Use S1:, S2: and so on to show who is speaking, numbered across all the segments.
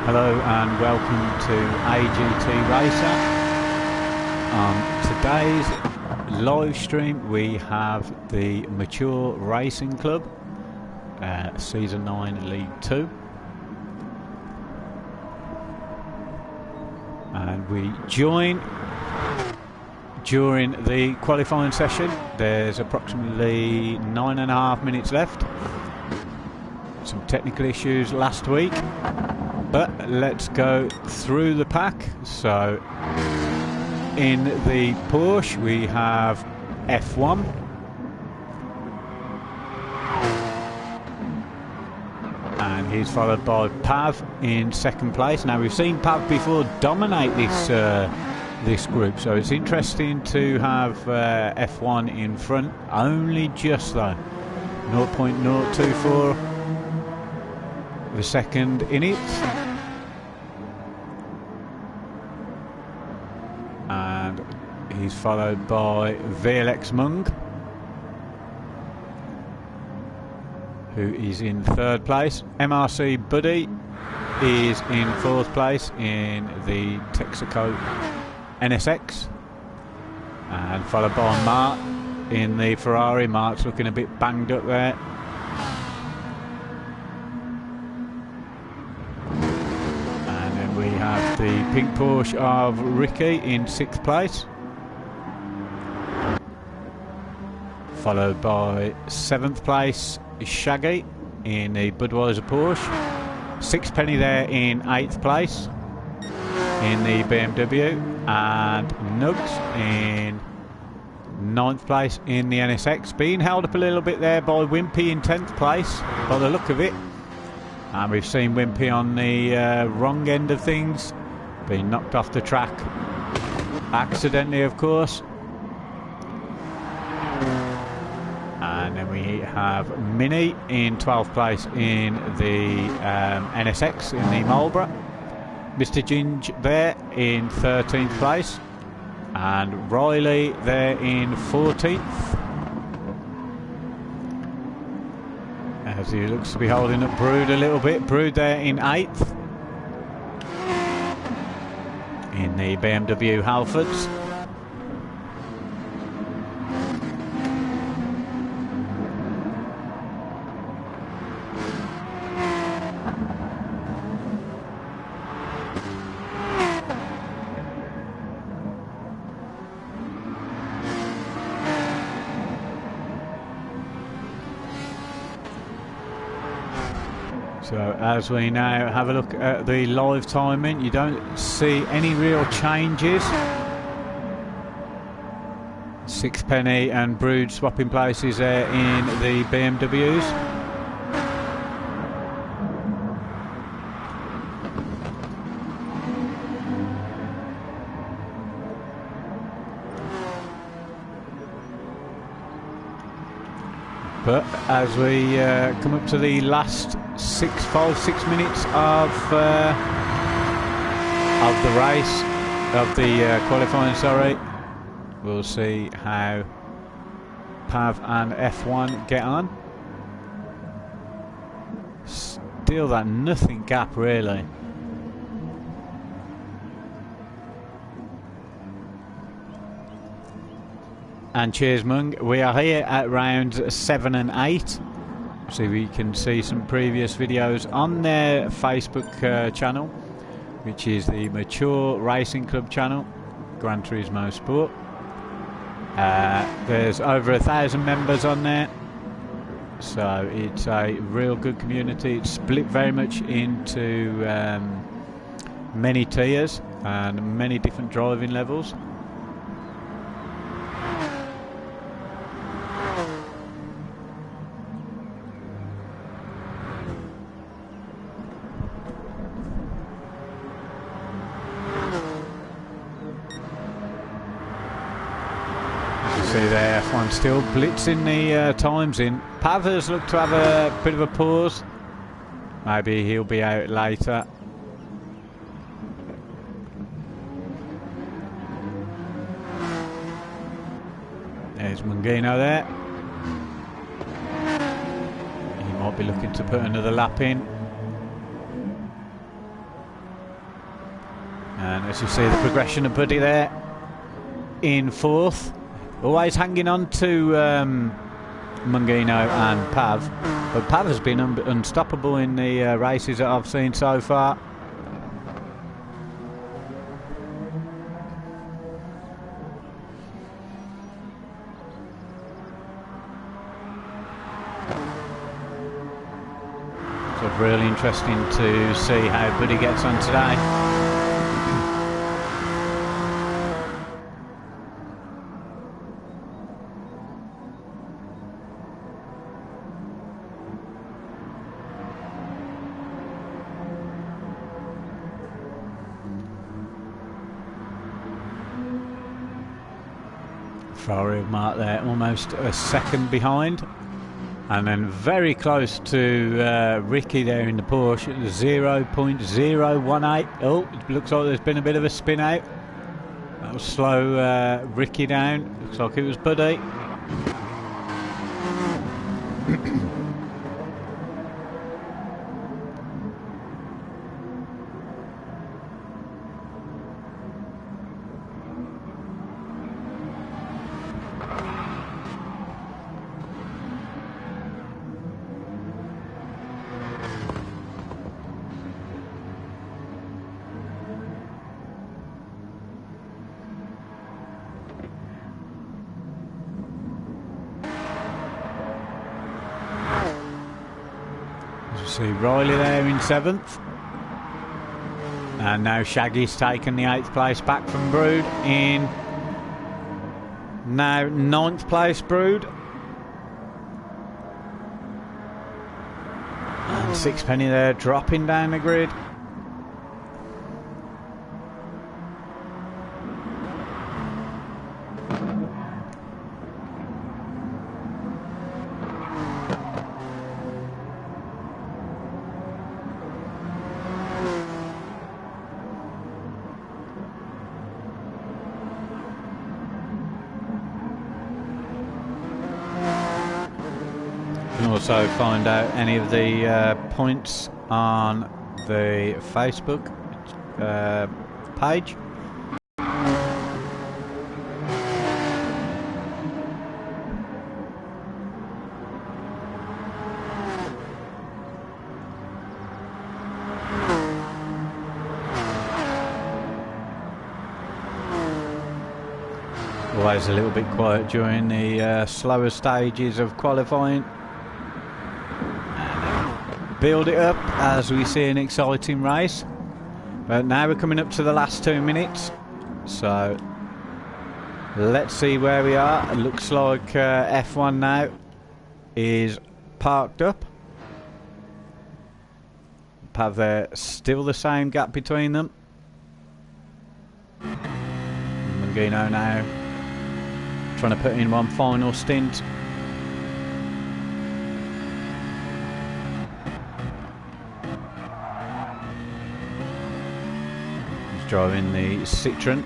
S1: Hello and welcome to AGT Racer. On today's live stream we have the Mature Racing Club Season 9 League 2, and we join during the qualifying session. There's approximately 9.5 minutes left. Some technical issues last week, but let's go through the pack. So in the Porsche we have F1, and he's followed by Pav in second place. Now we've seen Pav before dominate this group, so it's interesting to have F1 in front, only just though 0.024 of a second in it. And he's followed by VLX Mung, who is in third place. MRC Buddy is in fourth place in the Texaco NSX, and followed by Mark in the Ferrari. Mark's looking a bit banged up there. And then we have the pink Porsche of Ricky in sixth place, followed by seventh place Shaggy in the Budweiser Porsche. Sixpenny there in eighth place in the BMW, and Nugs in ninth place in the NSX, being held up a little bit there by Wimpy in 10th place by the look of it. And we've seen Wimpy on the wrong end of things, being knocked off the track accidentally, of course. And then we have Mini in 12th place in the NSX in the Marlboro. Mr. Ginge there in 13th place, and Riley there in 14th, as he looks to be holding up Brood a little bit. Brood there in 8th in the BMW Halfords. So as we now have a look at the live timing, you don't see any real changes. Sixpenny and Brood swapping places there in the BMWs. But as we come up to the last 6 minutes of the race, of the qualifying, sorry, we'll see how Pav and F1 get on. Still that nothing gap really. And cheers Mung, we are here at rounds 7 and 8. So we can see some previous videos on their Facebook channel, which is the Mature Racing Club channel, Gran Turismo Sport. There's over 1,000 members on there, so it's a real good community. It's split very much into many tiers and many different driving levels. See there, F1 still blitzing the times in. Pavers look to have a bit of a pause. Maybe he'll be out later. There's Mungino there. He might be looking to put another lap in. As you see the progression of Buddy there in 4th. Always hanging on to Mungino and Pav. But Pav has been unstoppable in the races that I've seen so far. So really interesting to see how Buddy gets on today. Ferrari mark there, almost a second behind, and then very close to Ricky there in the Porsche at 0.018. Oh, it looks like there's been a bit of a spin out. That will slow Ricky down. Looks like it was Buddy. See Riley there in 7th, and now Shaggy's taken the 8th place back from Brood in now 9th place. Brood and Sixpenny there dropping down the grid. Also find out any of the points on the Facebook page. Always a little bit quiet during the slower stages of qualifying. Build it up as we see an exciting race, but now we're coming up to the last 2 minutes, so let's see where we are. It looks like F1 now is parked up. Have there still the same gap between them. Mungino now trying to put in one final stint. Driving the Citroen.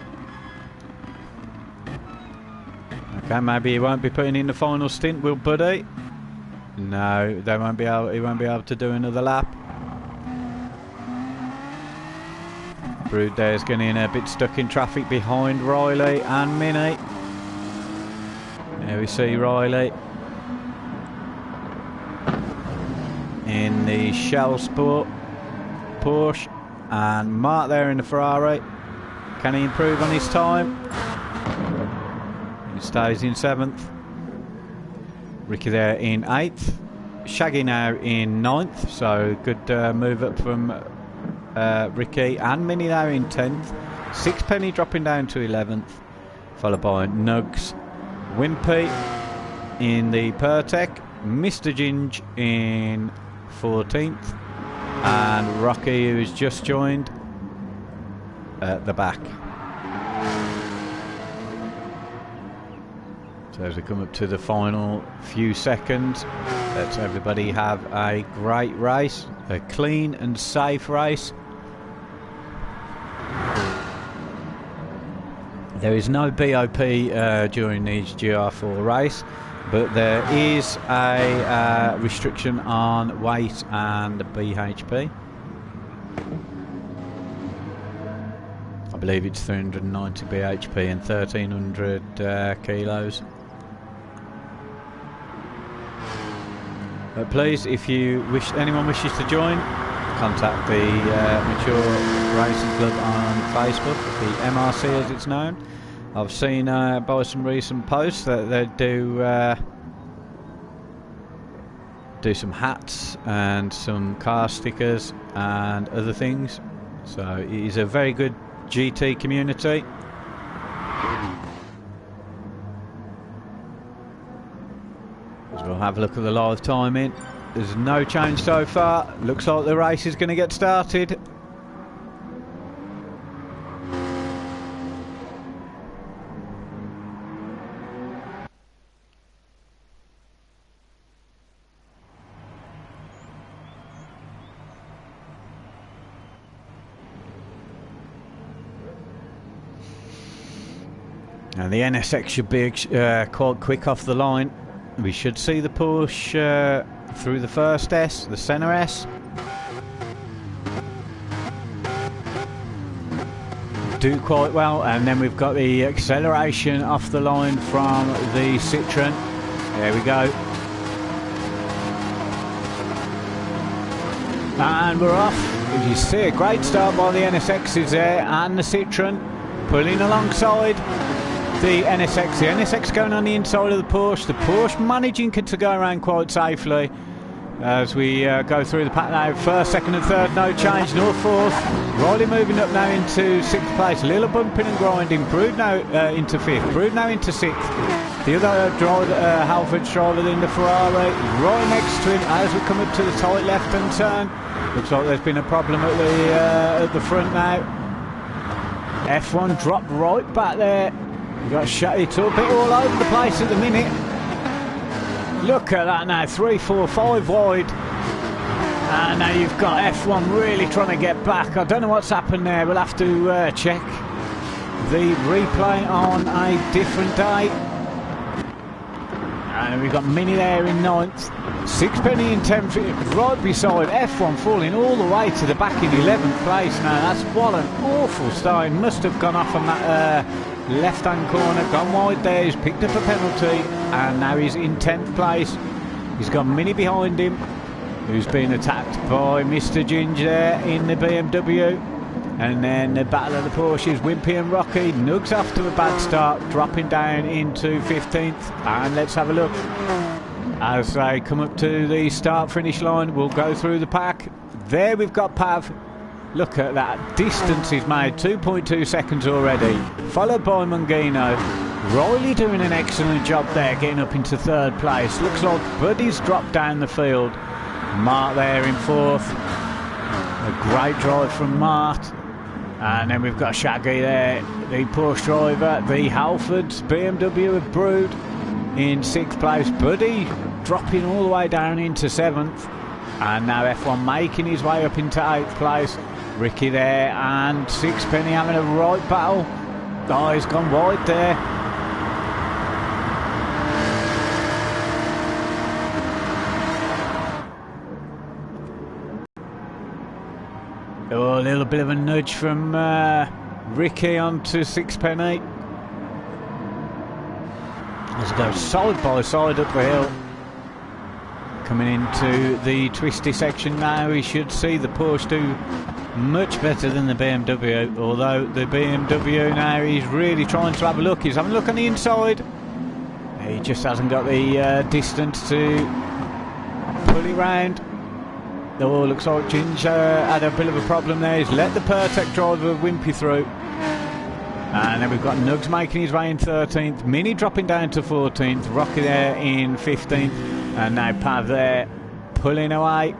S1: Okay, maybe he won't be putting in the final stint, will Buddy? No, they won't be able. He won't be able to do another lap. Brood there's getting a bit stuck in traffic behind Riley and Minnie. There we see Riley in the Shell Sport Porsche. And Mark there in the Ferrari. Can he improve on his time? He stays in 7th. Ricky there in 8th. Shaggy now in 9th. So good move up from Ricky. And Minnie now in 10th. Sixpenny dropping down to 11th. Followed by Nugs. Wimpy in the Pertec. Mr. Ginge in 14th. And Rocky, who's just joined at the back. So as we come up to the final few seconds, let's everybody have a great race, a clean and safe race. There is no BOP during these GR4 race, but there is a restriction on weight and BHP. I believe it's 390 bhp and 1300 kilos. But please, if anyone wishes to join, contact the Mature Racing Club on Facebook, the MRC as it's known. I've seen by some recent posts that they do some hats and some car stickers and other things. So it is a very good GT community. As we'll have a look at the live timing. There's no change so far. Looks like the race is going to get started. And the NSX should be quite quick off the line. We should see the Porsche through the first S, the centre S. Do quite well, and then we've got the acceleration off the line from the Citroen. There we go. And we're off. As you see, a great start by the NSXs there, and the Citroen pulling alongside the NSX. The NSX going on the inside of the Porsche managing to go around quite safely as we go through the pack now. First, second and third, no change. North, fourth. Riley moving up now into sixth place. Little bumping and grinding. Brood now into fifth. Brood now into sixth. The other driver, Halford's driver in the Ferrari, right next to him as we come up to the tight left-hand turn. Looks like there's been a problem at the front now. F1 dropped right back there. You got Shaggy to a bit all over the place at the minute. Look at that now, 3, 4, 5 wide. And now you've got F1 really trying to get back. I don't know what's happened there. We'll have to check the replay on a different day. And we've got Mini there in 9th. Sixpenny in 10th, right beside F1 falling all the way to the back in 11th place now. That's what an awful start. He must have gone off on that left-hand corner, gone wide there. He's picked up a penalty, and now he's in 10th place. He's got Mini behind him, who's been attacked by Mr. Ginger there in the BMW. And then the battle of the Porsches, Wimpy and Rocky. Nugs off to a bad start, dropping down into 15th. And let's have a look as they come up to the start-finish line. We'll go through the pack. There we've got Pav. Look at that distance he's made, 2.2 seconds already. Followed by Mungino. Riley doing an excellent job there, getting up into third place. Looks like Buddy's dropped down the field. Mart there in fourth. A great drive from Mart. And then we've got Shaggy there, the Porsche driver. The Halfords BMW of Brood in sixth place. Buddy dropping all the way down into seventh. And now F1 making his way up into eighth place. Ricky there, and Sixpenny having a right battle. Oh, he's gone wide there. Oh, a little bit of a nudge from Ricky onto Sixpenny. As it goes side by side up the hill. Coming into the twisty section now, we should see the Porsche do much better than the BMW, although the BMW now he's really trying to have a look. He's having a look on the inside. He just hasn't got the distance to pull it round. Oh, looks like Ginger had a bit of a problem there. He's let the Pertec driver Wimpy through. And then we've got Nugs making his way in 13th. Mini dropping down to 14th. Rocky there in 15th. And now Pav there pulling away.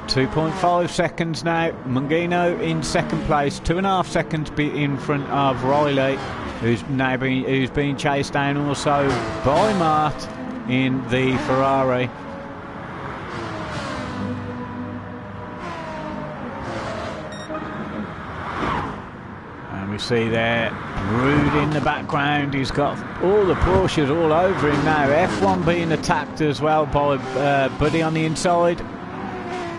S1: 2.5 seconds now. Mungino in second place. 2.5 seconds in front of Riley, who's being chased down also by Mart in the Ferrari. And we see there Brood in the background. He's got all the Porsches all over him now. F1 being attacked as well by Buddy on the inside.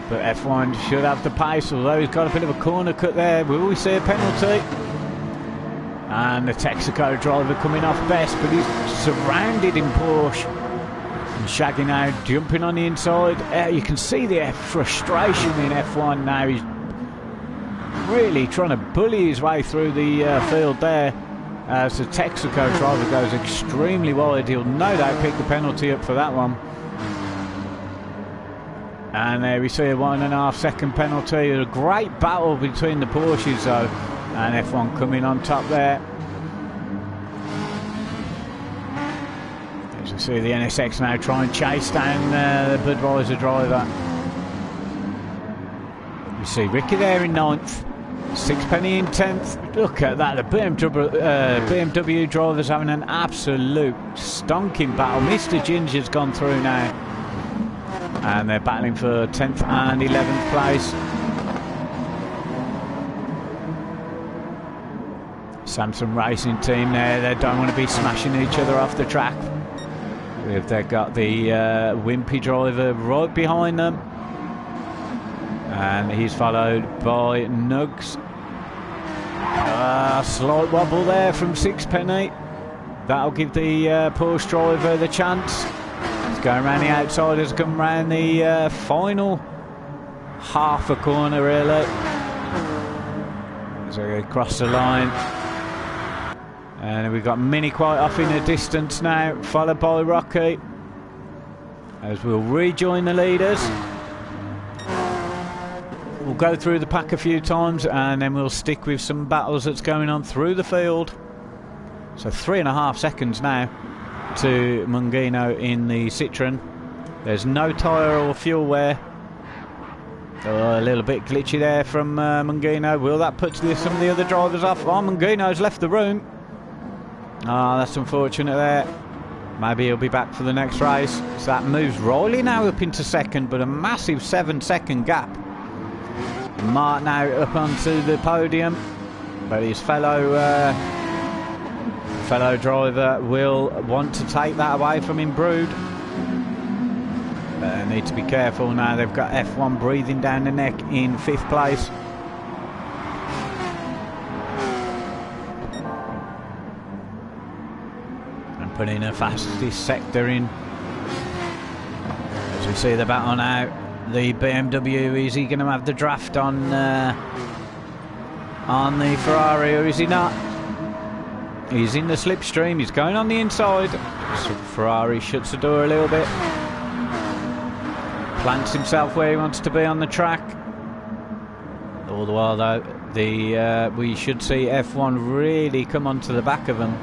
S1: But F1 should have the pace, although he's got a bit of a corner cut there. Will we see a penalty? And the Texaco driver coming off best, but he's surrounded in Porsche. And Shaggy now jumping on the inside. You can see the frustration in F1 now. He's really trying to bully his way through the field there. As the Texaco driver goes extremely wide, he'll no doubt pick the penalty up for that one. And there we see a 1.5 second penalty. A great battle between the Porsches though, and F1 coming on top there. As we see the NSX now try and chase down the Budweiser driver. You see Ricky there in 9th. Sixpenny in 10th. Look at that, the BMW driver's having an absolute stonking battle. Mr. Ginger's gone through now. And they're battling for 10th and 11th place. Samsung Racing team there, they don't want to be smashing each other off the track. They've got the Wimpy driver right behind them. And he's followed by Nugs. Slight wobble there from Sixpenny. That'll give the Porsche driver the chance. He's going around the outside, has come around the final half a corner really. So they cross the line. And we've got Mini quite off in the distance now, followed by Rocky. As we'll rejoin the leaders. We'll go through the pack a few times and then we'll stick with some battles that's going on through the field. So 3.5 seconds now to Mungino in the Citroen. There's no tyre or fuel wear. A little bit glitchy there from Mungino. Will that put some of the other drivers off? Oh, Mungino's left the room. That's unfortunate there. Maybe he'll be back for the next race. So that moves Riley now up into second, but a massive 7-second gap. Mark now up onto the podium, but his fellow driver will want to take that away from him, Brood. They need to be careful now. They've got F1 breathing down the neck in 5th place. And putting the fastest sector in. As we see the battle now. The BMW, is he going to have the draft on the Ferrari or is he not? He's in the slipstream, he's going on the inside. So Ferrari shuts the door a little bit. Plants himself where he wants to be on the track. All the while though, we should see F1 really come onto the back of him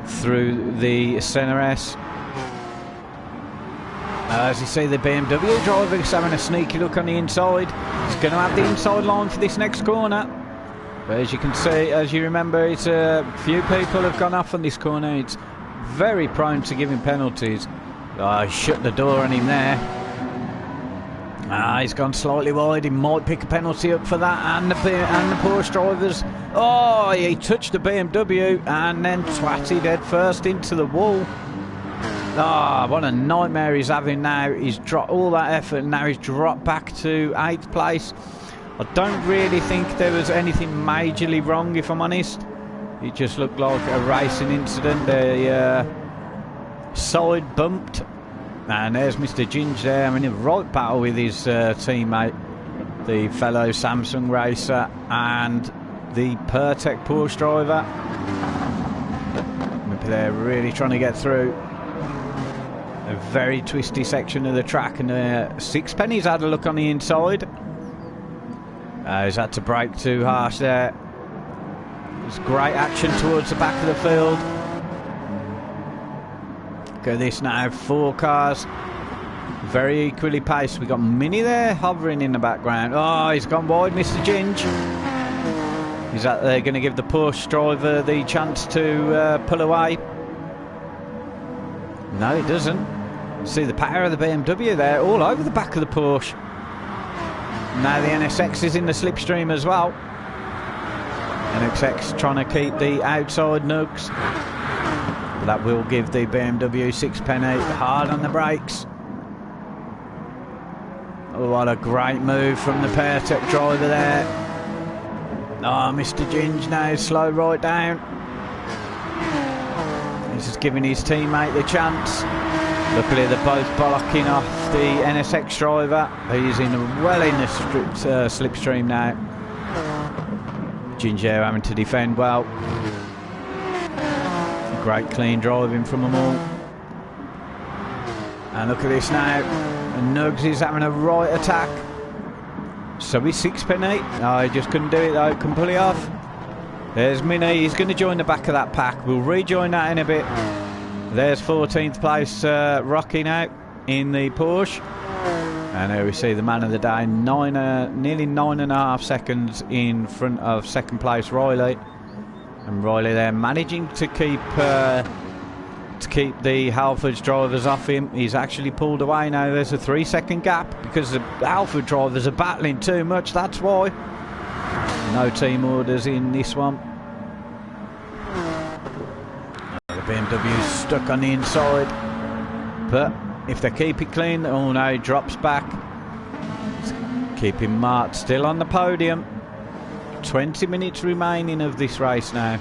S1: through the Senna S. As you see, the BMW driver is having a sneaky look on the inside. He's going to have the inside line for this next corner. But as you can see, as you remember, it's a few people have gone off on this corner. It's very prone to giving penalties. He shut the door on him there. He's gone slightly wide. He might pick a penalty up for that. And the Porsche drivers. Oh, he touched the BMW and then twatted head first into the wall. What a nightmare he's having now. He's dropped all that effort and now he's dropped back to 8th place. I don't really think there was anything majorly wrong, if I'm honest. It just looked like a racing incident. The side bumped. And there's Mr. Ginge there having a right battle with his teammate, the fellow Samsung racer and the Pertec Porsche driver. They're really trying to get through. A very twisty section of the track, and Sixpenny's had a look on the inside. He's had to brake too harsh there. There's great action towards the back of the field. Look at this now, 4 cars, very equally paced. We've got Mini there hovering in the background. He's gone wide, Mr. Ginge. Is that they're going to give the Porsche driver the chance to pull away? No, it doesn't. See the power of the BMW there, all over the back of the Porsche. Now the NSX is in the slipstream as well. NSX trying to keep the outside nugs. But that will give the BMW Sixpenny hard on the brakes. Oh, what a great move from the Pairtech driver there. Oh, Mr. Ginge now slow right down. He's just giving his teammate the chance. Luckily they're both blocking off the NSX driver. He's well in the slipstream now. Ginger having to defend well. Great clean driving from them all. And look at this now. And Nugs is having a right attack. So he's 6penny. No, he just couldn't do it though. Couldn't pull it off. There's Minnie. He's going to join the back of that pack. We'll rejoin that in a bit. There's 14th place Rocky now in the Porsche. And there we see the man of the day, nearly 9.5 seconds in front of second place Riley. And Riley there managing to keep the Halfords drivers off him. He's actually pulled away now. There's a 3-second gap because the Halford drivers are battling too much. That's why. No team orders in this one. The BMW's stuck on the inside, but if they keep it clean, oh no, he drops back. Keeping Mart still on the podium. 20 minutes remaining of this race now.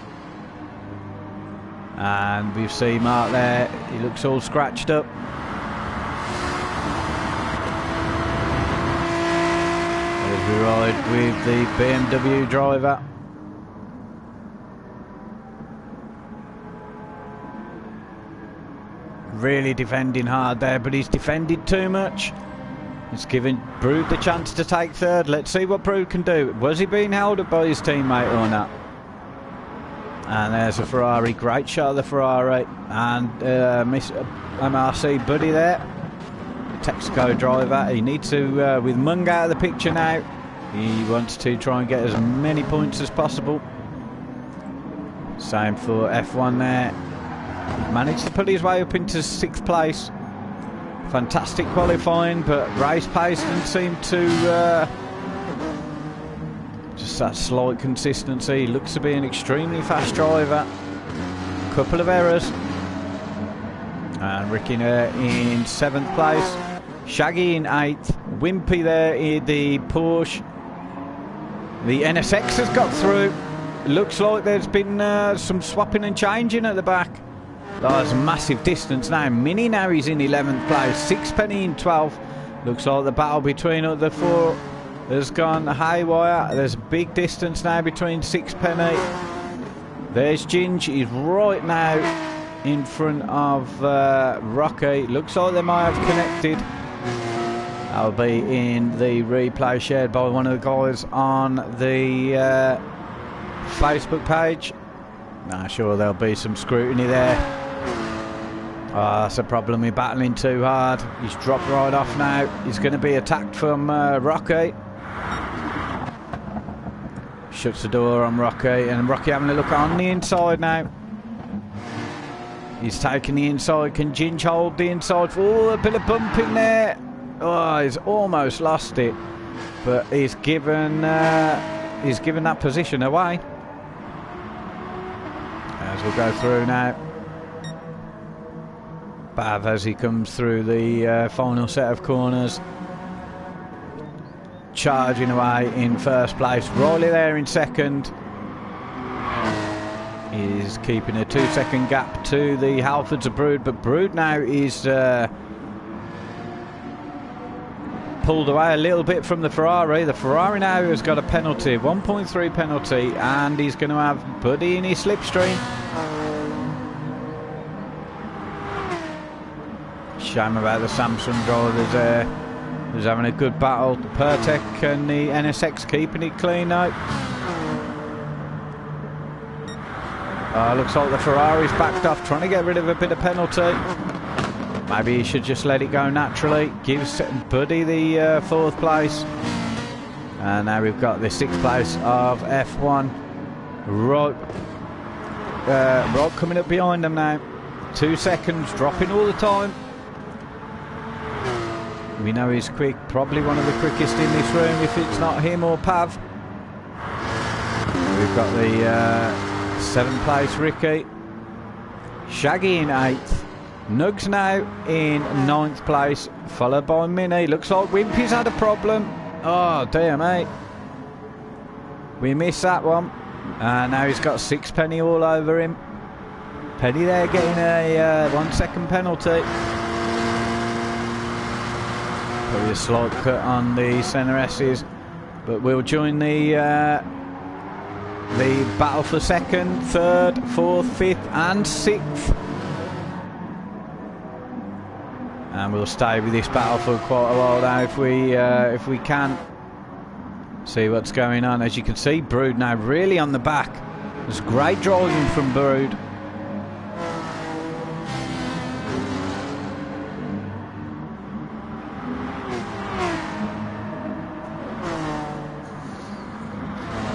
S1: And we see Mark there, he looks all scratched up. As we ride with the BMW driver. Really defending hard there, but he's defended too much. It's given Brood the chance to take third. Let's see what Brood can do. Was he being held up by his teammate or not? And there's a Ferrari. Great shot of the Ferrari. And Miss MRC Buddy there. The Texaco driver. He needs to, with Mung out of the picture now, he wants to try and get as many points as possible. Same for F1 there. Managed to put his way up into 6th place. Fantastic qualifying, but race pace didn't seem to just that slight consistency. He looks to be an extremely fast driver. Couple of errors. And Ricky there in 7th place. Shaggy in 8th. Wimpy there in the Porsche. The NSX has got through. Looks like there's been some swapping and changing at the back. There's a massive distance now. Mini now is in 11th place. 6penny in 12th. Looks like the battle between the four has gone haywire. There's a big distance now between 6penny. There's Ginge. He's right now in front of Rocky. Looks like they might have connected. That'll be in the replay shared by one of the guys on the Facebook page. Nah, sure there'll be some scrutiny there. Oh, that's a problem with battling too hard. He's dropped right off now. He's going to be attacked from Rocky. Shuts the door on Rocky, and Rocky having a look on the inside now. He's taking the inside. Can Ginge hold the inside? Oh, a bit of bumping there. Oh, he's almost lost it, but he's given that position away. As we'll go through now. Bav as he comes through the final set of corners. Charging away in 1st place. Riley there in 2nd. He's keeping a 2-second gap to the Halfords of Brood, but Brood now is pulled away a little bit from the Ferrari. The Ferrari now has got a penalty, 1.3 penalty, and he's going to have Buddy in his slipstream. Shame about the Samsung drivers there. Who's having a good battle. The Pertec and the NSX keeping it clean now. Looks like the Ferrari's backed off, trying to get rid of a bit of penalty. Maybe he should just let it go naturally. Gives Buddy the 4th place. And now we've got the 6th place of F1. Rock coming up behind them now. 2 seconds, dropping all the time. We know he's quick, probably one of the quickest in this room if it's not him or Pav. We've got the 7th place Ricky. Shaggy in 8th. Nugs now in 9th place, followed by Mini. Looks like Wimpy's had a problem. Oh dear mate, we missed that one. Now he's got Sixpenny all over him. Penny there getting a 1 second penalty. Probably a slight cut on the centre S's, but we'll join the battle for 2nd, 3rd, 4th, 5th and 6th. And we'll stay with this battle for quite a while now if we can. See what's going on. As you can see, Brood now really on the back. There's great driving from Brood.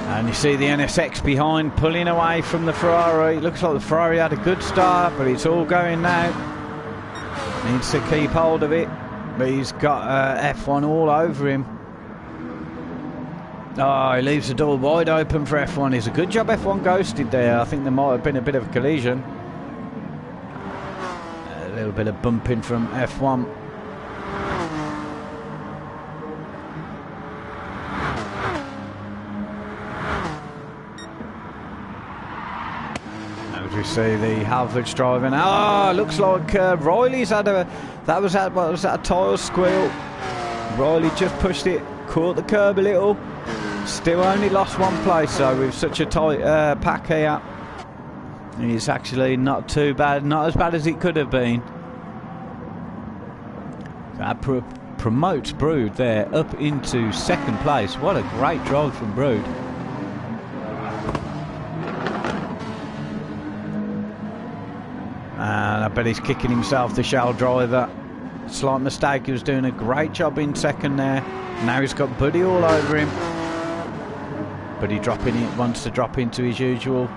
S1: And you see the NSX behind, pulling away from the Ferrari. It looks like the Ferrari had a good start, but it's all going now. Needs to keep hold of it, but he's got F1 all over him. Oh, he leaves the door wide open for F1. It's a good job F1 ghosted there. I think there might have been a bit of a collision. A little bit of bumping from F1. We see the Halfords driving. Oh, looks like Riley's had a... What was that, a tyre squeal? Riley just pushed it, caught the curb a little. Still only lost 1 place, so with such a tight pack here, it's actually not too bad, not as bad as it could have been. That promotes Brood there up into 2nd place. What a great drive from Brood. And I bet he's kicking himself, the Shell driver. Slight mistake, he was doing a great job in 2nd there. Now he's got Buddy all over him. Buddy wants to drop into his usual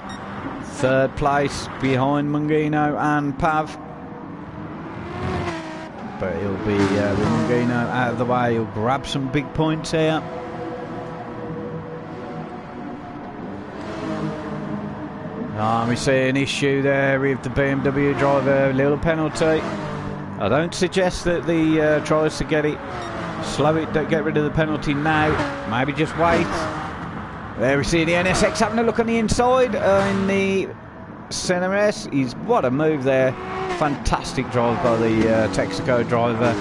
S1: 3rd place behind Mungino and Pav. But he'll be, with Mungino out of the way, he'll grab some big points here. We see an issue there with the BMW driver, little penalty. I don't suggest that the tries to get it, slow it, don't get rid of the penalty now, maybe just wait. There we see the NSX having a look on the inside in the Centre S. What a move there, fantastic drive by the Texaco driver.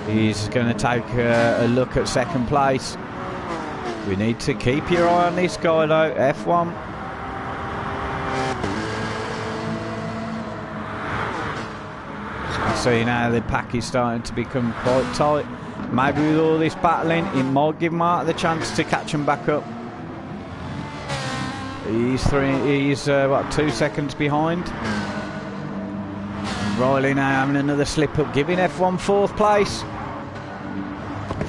S1: He's going to take a look at 2nd place. We need to keep your eye on this guy though, F1. See now the pack is starting to become quite tight. Maybe with all this battling, it might give Mark the chance to catch him back up. He's 2 seconds behind. Riley now having another slip up, giving F1 4th place.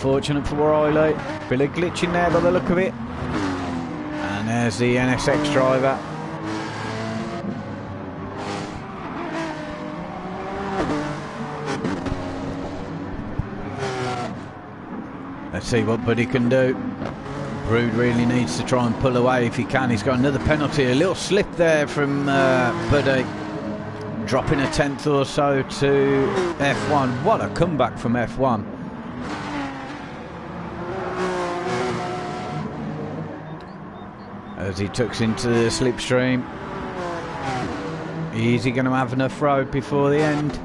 S1: Fortunate for Riley. Bit of glitch in there by the look of it. And there's the NSX driver. Let's see what Buddy can do. Brood really needs to try and pull away if he can. He's got another penalty. A little slip there from Buddy. Dropping a 10th or so to F1. What a comeback from F1. As he tucks into the slipstream. Is he going to have enough road before the end?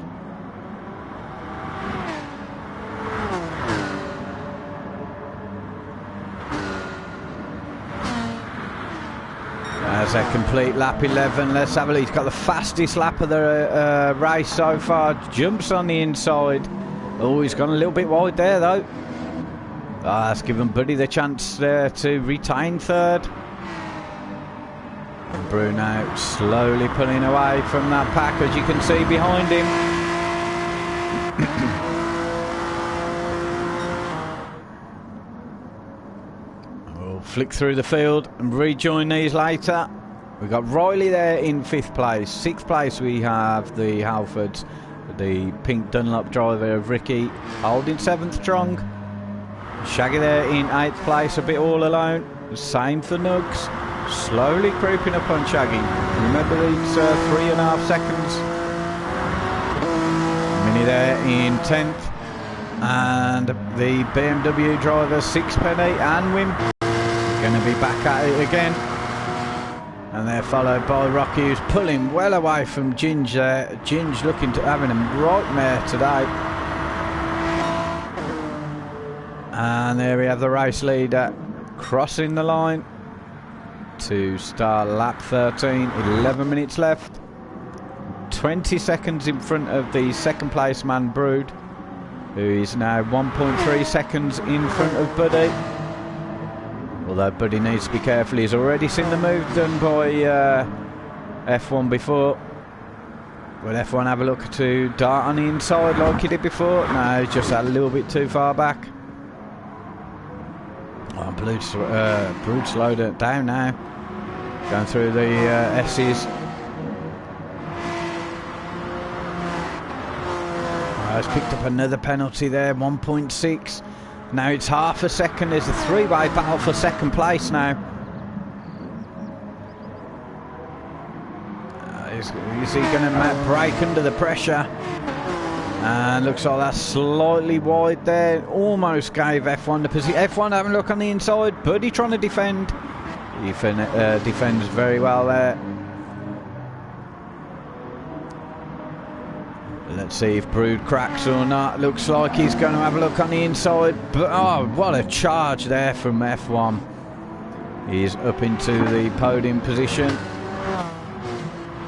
S1: As a complete lap 11, let's have a look. He's got the fastest lap of the race so far. Jumps on the inside. Oh, he's gone a little bit wide there though. That's given Buddy the chance there to retain 3rd. Bruno slowly pulling away from that pack, as you can see behind him. We'll flick through the field and rejoin these later. We've got Riley there in 5th place. 6th place we have the Halfords, the pink Dunlop driver of Ricky holding 7th strong. Shaggy there in 8th place, a bit all alone. Same for Nugs. Slowly creeping up on Shaggy. Remember these 3.5 seconds. penny there in 10th. And the BMW driver, 6 penny, and Wimp going to be back at it again. And they're followed by Rocky, who's pulling well away from Ginge there. Ginge looking to having a right mare today. And there we have the race leader crossing the line to start lap 13. 11 minutes left. 20 seconds in front of the second place man Brood, who is now 1.3 seconds in front of Buddy. Although Buddy needs to be careful, he's already seen the move done by F1 before. Will F1 have a look to dart on the inside like he did before? No, he's just a little bit too far back. Oh, Brood slowed it down now. Going through the S's. Has picked up another penalty there, 1.6. Now it's half a second. There's a three-way battle for second place now. Is he going to break under the pressure? And looks like that's slightly wide there. Almost gave F1 the position. F1 having a look on the inside. Buddy trying to defend. He defends very well there. Let's see if Brood cracks or not. Looks like he's going to have a look on the inside. But oh, what a charge there from F1. He's up into the podium position.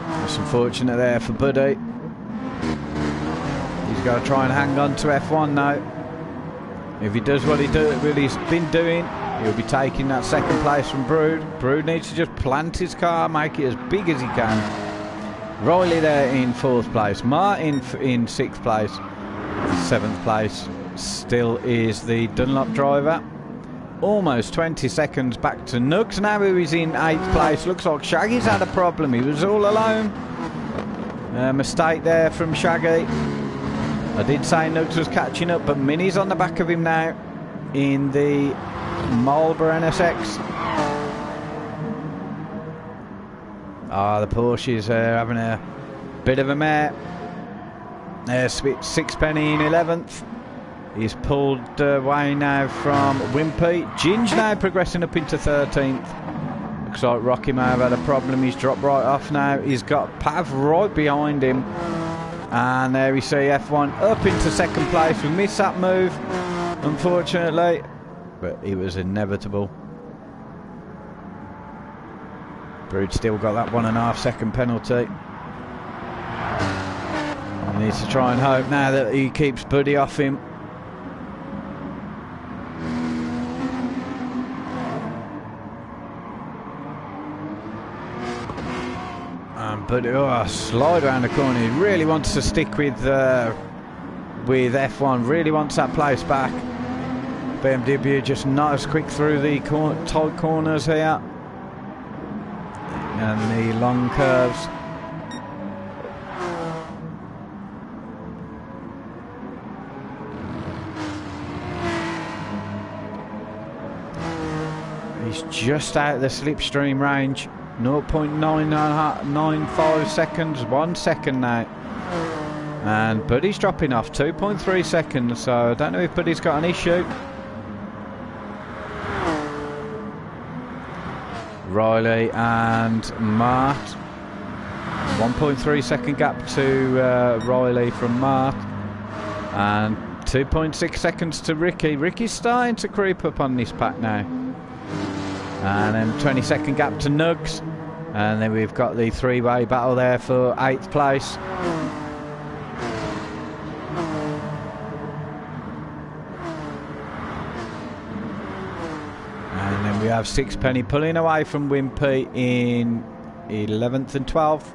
S1: That's unfortunate there for Buddy. He's got to try and hang on to F1 now. If he does what he's been doing, he'll be taking that second place from Brood. Brood needs to just plant his car, make it as big as he can. Riley there in 4th place. Martin in 6th place. 7th place still is the Dunlop driver. Almost 20 seconds back to Nugs now, who is in 8th place. Looks like Shaggy's had a problem. He was all alone. Mistake there from Shaggy. I did say Nugs was catching up, but Minnie's on the back of him now in the Marlboro NSX. Ah, the Porsche is having a bit of a mare. There's 6 penny in 11th. He's pulled away now from Wimpy. Ginge now progressing up into 13th. Looks like Rocky may have had a problem. He's dropped right off now. He's got Pav right behind him. And there we see F1 up into 2nd place. We missed that move, unfortunately. But it was inevitable. Brood still got that 1.5 second penalty. He needs to try and hope now that he keeps Buddy off him. And Buddy, slide around the corner. He really wants to stick with F1. Really wants that place back. BMW just not as quick through the tight corners here. And the long curves. He's just out of the slipstream range. 0.995 seconds. 1 second now. And Buddy's dropping off. 2.3 seconds. So I don't know if Buddy's got an issue. Riley and Mart. 1.3 second gap to Riley from Mart. And 2.6 seconds to Ricky. Ricky's starting to creep up on this pack now. And then 20-second gap to Nugs. And then we've got the three-way battle there for 8th place. And then we have Sixpenny pulling away from Wimpy in 11th and 12th.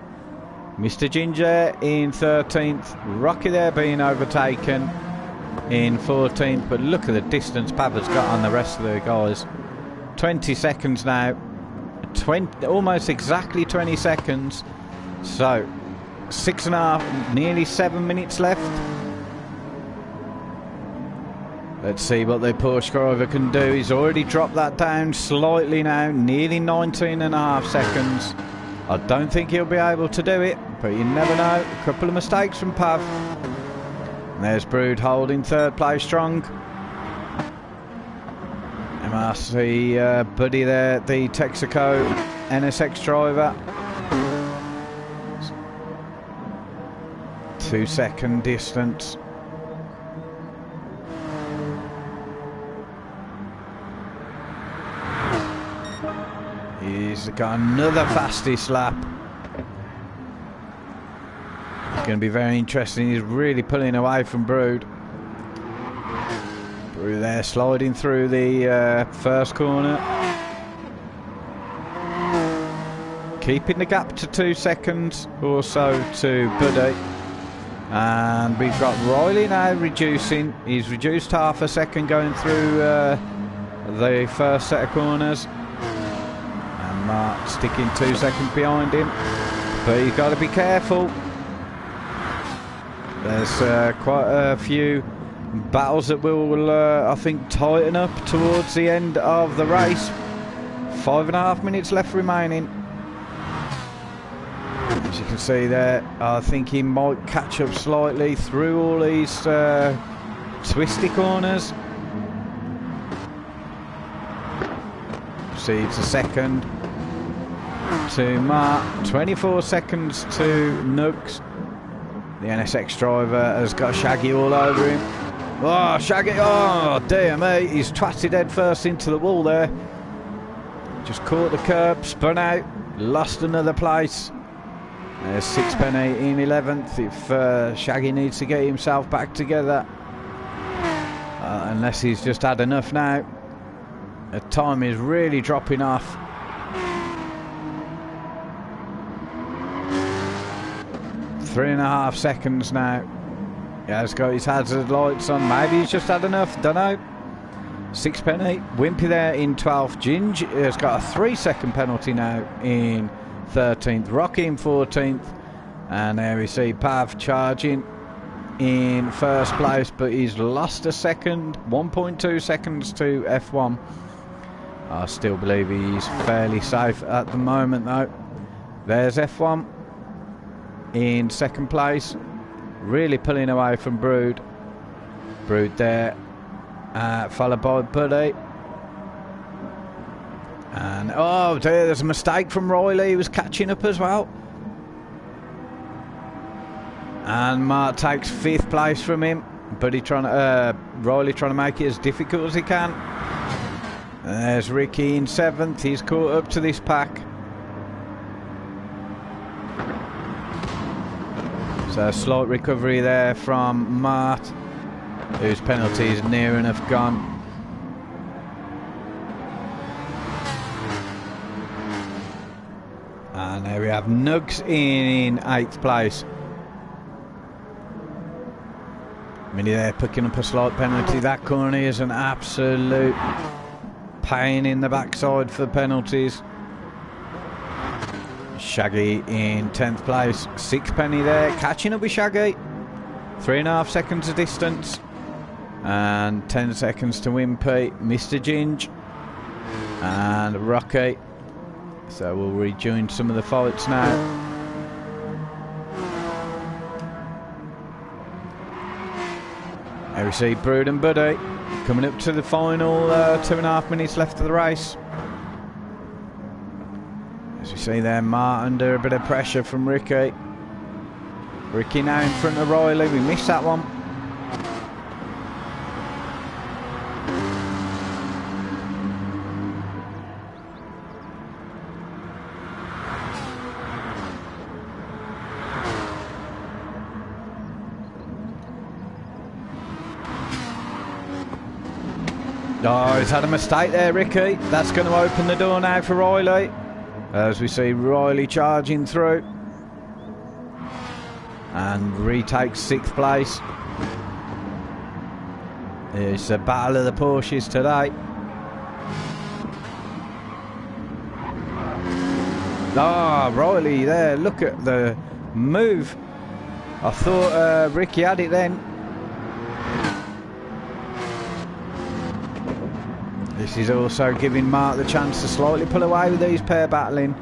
S1: Mr. Ginger in 13th. Rocky there being overtaken in 14th. But look at the distance Papa's got on the rest of the guys. 20 seconds now. Almost exactly 20 seconds. So 6.5, nearly 7 minutes left. Let's see what the Porsche driver can do. He's already dropped that down slightly now, nearly 19.5 seconds. I don't think he'll be able to do it, but you never know. A couple of mistakes from Pav. There's Brood holding third place strong. MRC buddy there, the Texaco NSX driver. 2 second distance. He's got another fastest lap. It's going to be very interesting. He's really pulling away from Brood. Brood there sliding through the first corner. Keeping the gap to 2 seconds or so to Buddy. And we've got Riley now reducing. He's reduced half a second going through the first set of corners. And Mark sticking 2 seconds behind him. But you've got to be careful. There's quite a few battles that will, I think, tighten up towards the end of the race. 5.5 minutes left remaining. As you can see there, I think he might catch up slightly through all these twisty corners. Proceeds a second to Mark, 24 seconds to Nugs. The NSX driver has got Shaggy all over him. Oh, Shaggy, oh dear me, he's twatted head first into the wall there. Just caught the curb, spun out, lost another place. There's Sixpenny in 11th if Shaggy needs to get himself back together. Unless he's just had enough now. The time is really dropping off. Three and a half seconds now. Yeah, he's got his hazard lights on. Maybe he's just had enough, don't know. Sixpenny, Wimpy there in 12th. Ginge has got a 3 second penalty now in 13th. Rocky in 14th. And there we see Pav charging in first place, but he's lost a second. 1.2 seconds to F1. I still believe he's fairly safe at the moment though. There's F1 in second place. Really pulling away from Brood. Brood there. Followed by Buddy. And oh dear, there's a mistake from Riley. He was catching up as well. And Mark takes 5th place from him. Buddy trying to, Riley trying to make it as difficult as he can. And there's Ricky in 7th. He's caught up to this pack. So a slight recovery there from Mart, whose penalty is near enough gone. And there we have Nugs in 8th place. Minnie there picking up a slight penalty. That corner is an absolute pain in the backside for penalties. Shaggy in 10th place. Sixpenny there catching up with Shaggy. 3.5 seconds of distance. And 10 seconds to Wimpy. Mr. Ginge. And Rocky. So we'll rejoin some of the fights now. There we see Brood and Buddy coming up to the final 2.5 minutes left of the race. As we see there, Mart under a bit of pressure from Ricky. Ricky now in front of Riley. We missed that one. Oh, he's had a mistake there, Ricky. That's going to open the door now for Riley. As we see Riley charging through. And retakes 6th place. It's a battle of the Porsches today. Ah, Riley there. Look at the move. I thought Ricky had it then. This is also giving Mark the chance to slightly pull away with these pair battling.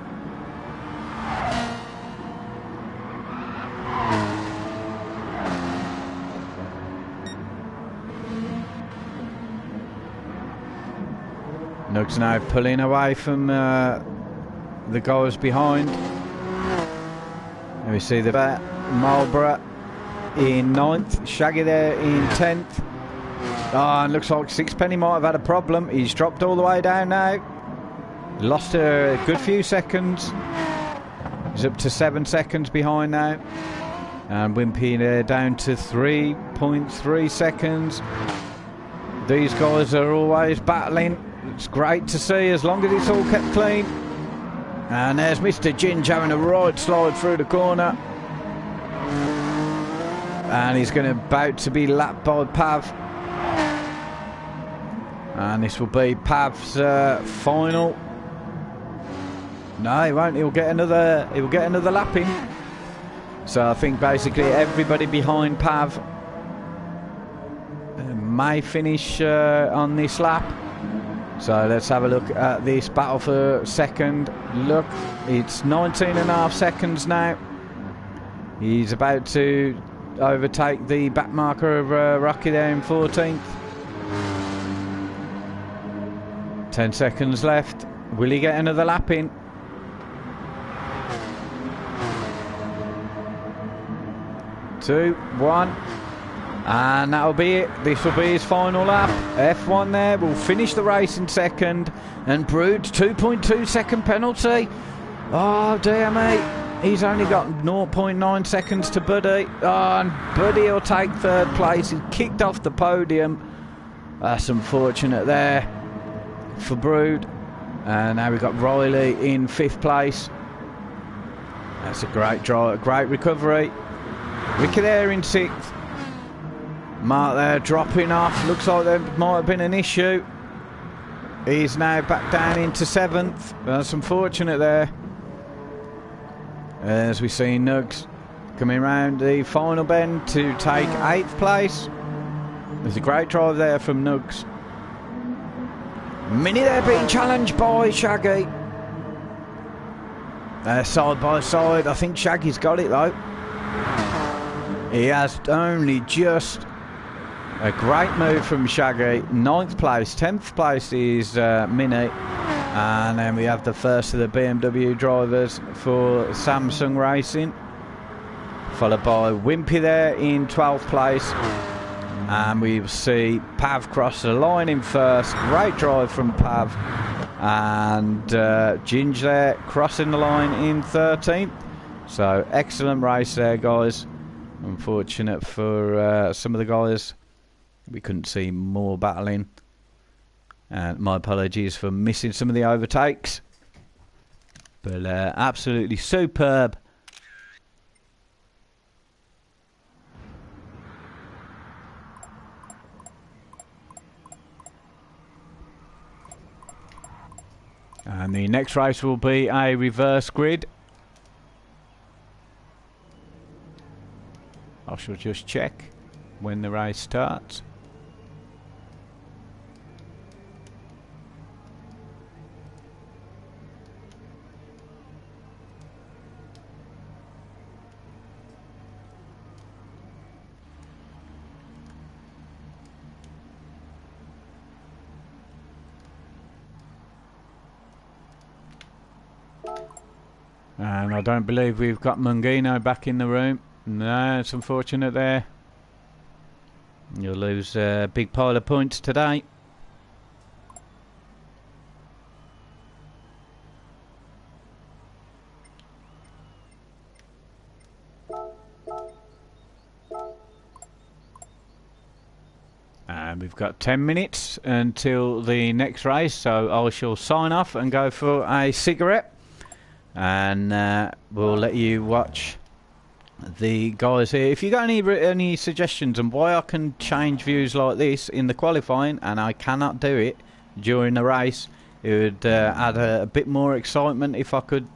S1: Nugs now pulling away from the guys behind. And we see the Marlborough in 9th, Shaggy there in 10th. Oh, and looks like Sixpenny might have had a problem. He's dropped all the way down now. Lost a good few seconds. He's up to 7 seconds behind now. And Wimpy down to 3.3 seconds. These guys are always battling. It's great to see as long as it's all kept clean. And there's Mr. Ginge having a right slide through the corner. And he's about to be lapped by Pav. And this will be Pav's final. No, he won't. He'll get another lapping. So I think basically everybody behind Pav may finish on this lap. So let's have a look at this battle for second. Look, it's 19.5 seconds now. He's about to overtake the back marker of Rocky there in 14th. 10 seconds left. Will he get another lap in? Two, one, and that'll be it. This will be his final lap. F1 there will finish the race in second, and Brood's 2.2 second penalty. Oh dear me, he's only got 0.9 seconds to Buddy. Oh, and Buddy will take third place. He's kicked off the podium. That's unfortunate there for Brood. And now we've got Riley in 5th place. That's a great drive, great recovery. Ricky there in 6th. Mark there dropping off. Looks like there might have been an issue. He's now back down into 7th. That's unfortunate there. As we see Nugs coming round the final bend to take 8th place. There's a great drive there from Nugs. Mini there being challenged by Shaggy. Side by side. I think Shaggy's got it though. He has only just. A great move from Shaggy. 9th place. 10th place is Mini. And then we have the first of the BMW drivers for Samsung Racing. Followed by Wimpy there in 12th place. And we see Pav cross the line in first. Great drive from Pav. And Ginge there crossing the line in 13th. So excellent race there, guys. Unfortunate for some of the guys. We couldn't see more battling. And my apologies for missing some of the overtakes. But absolutely superb. And the next race will be a reverse grid. I shall just check when the race starts. And I don't believe we've got Mungino back in the room. No, it's unfortunate there. You'll lose a big pile of points today. And we've got 10 minutes until the next race, so I shall sign off and go for a cigarette. And we'll let you watch the guys here. If you got any suggestions on why I can change views like this in the qualifying and I cannot do it during the race, it would add a bit more excitement if I could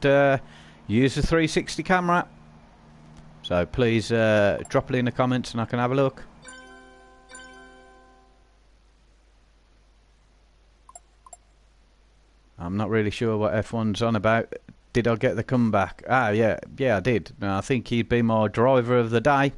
S1: use the 360 camera. So please drop it in the comments and I can have a look. I'm not really sure what F1's on about. Did I get the comeback? Ah, yeah, I did. I think he'd be my driver of the day.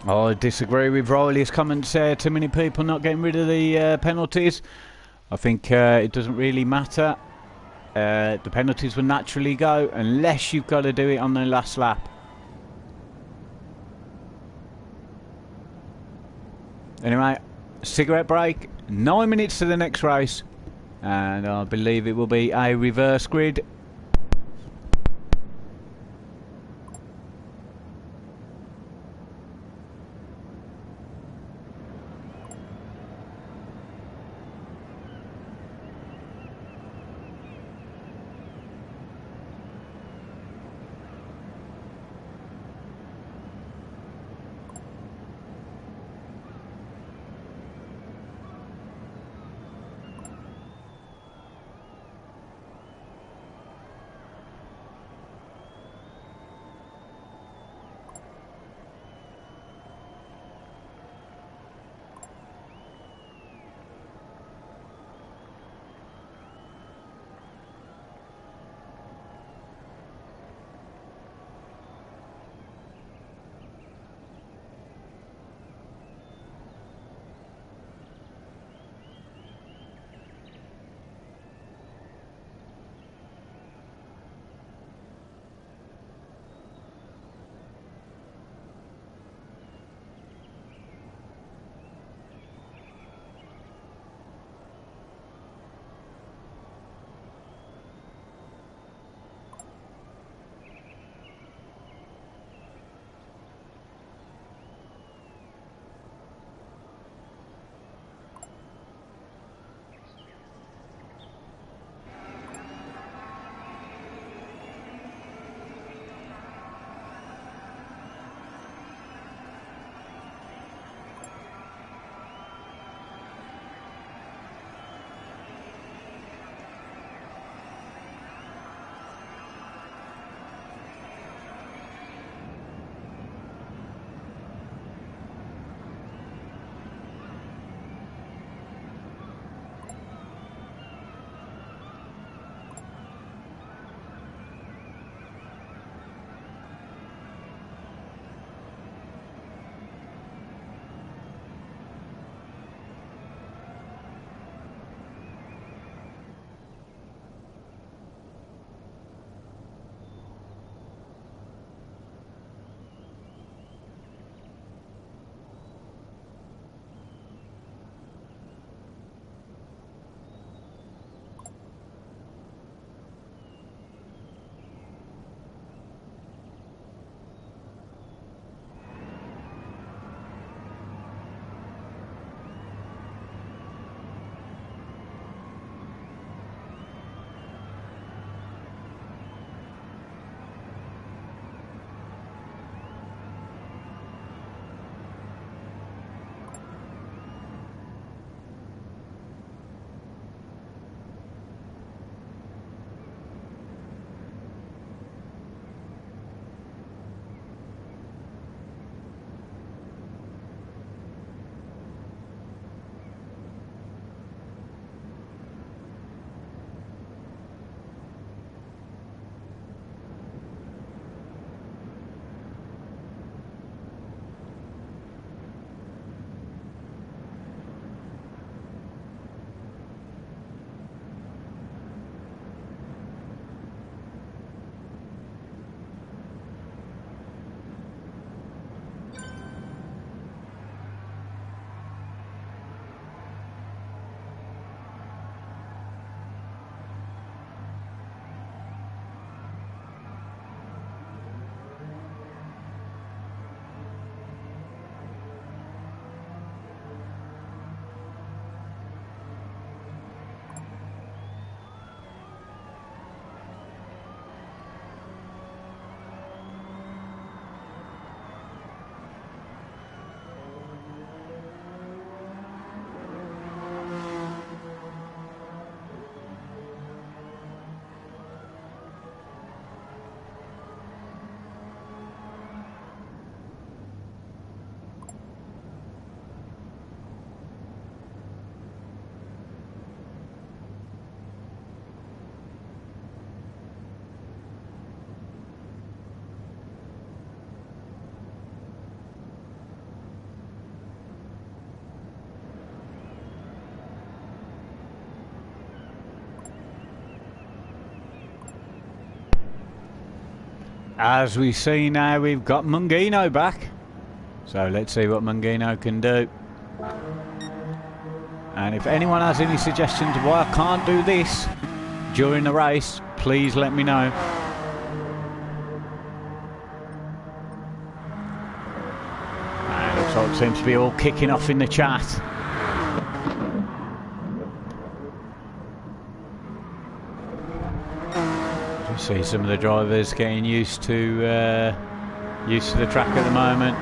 S1: I disagree with Riley's comments there. Too many people not getting rid of the penalties. I think it doesn't really matter. The penalties will naturally go unless you've got to do it on the last lap. Anyway, cigarette break. 9 minutes to the next race. And I believe it will be a reverse grid. As we see now, we've got Mungino back. So let's see what Mungino can do. And if anyone has any suggestions why I can't do this during the race, please let me know. And looks like it seems to be all kicking off in the chat. You see some of the drivers getting used to the track at the moment.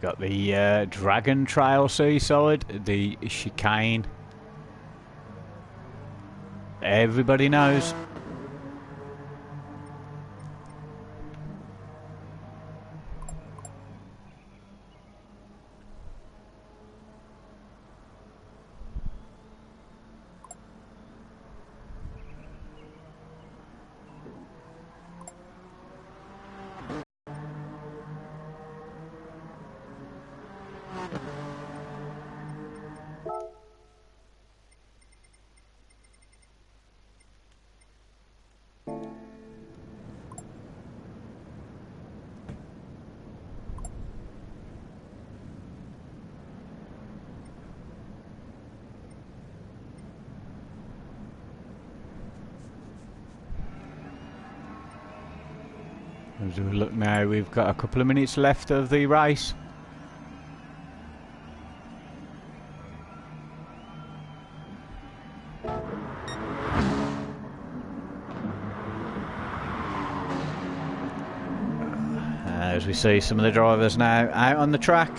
S1: Got the Dragon Trail Seaside, the chicane. Everybody knows. As we look now, we've got a couple of minutes left of the race. As we see some of the drivers now out on the track.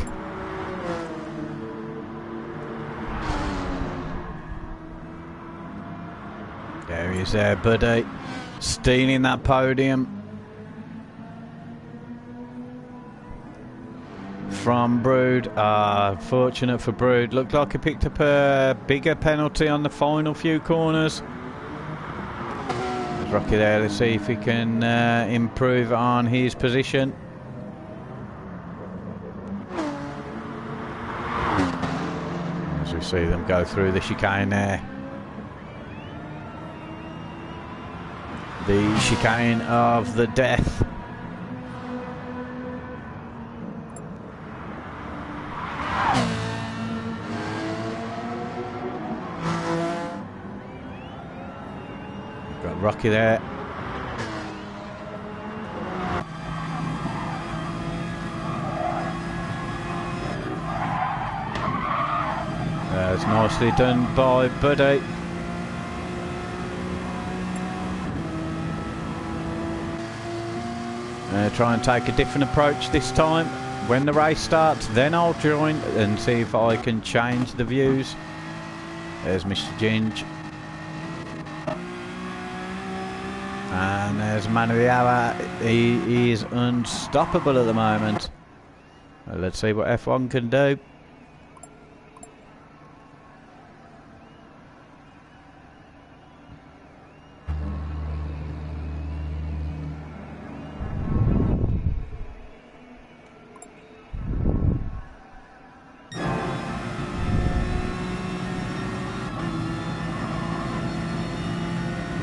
S1: There he is there, Buddy, stealing that podium from Brood. Fortunate for Brood. Looked like he picked up a bigger penalty on the final few corners. There's Rocky there. Let's see if he can improve on his position. As we see them go through the chicane there. The chicane of the death. Got Rocky there. That's nicely done by Buddy. Try and take a different approach this time. When the race starts, then I'll join and see if I can change the views. There's Mr. Ginge. And there's Man of the Hour. He is unstoppable at the moment. Let's see what F1 can do.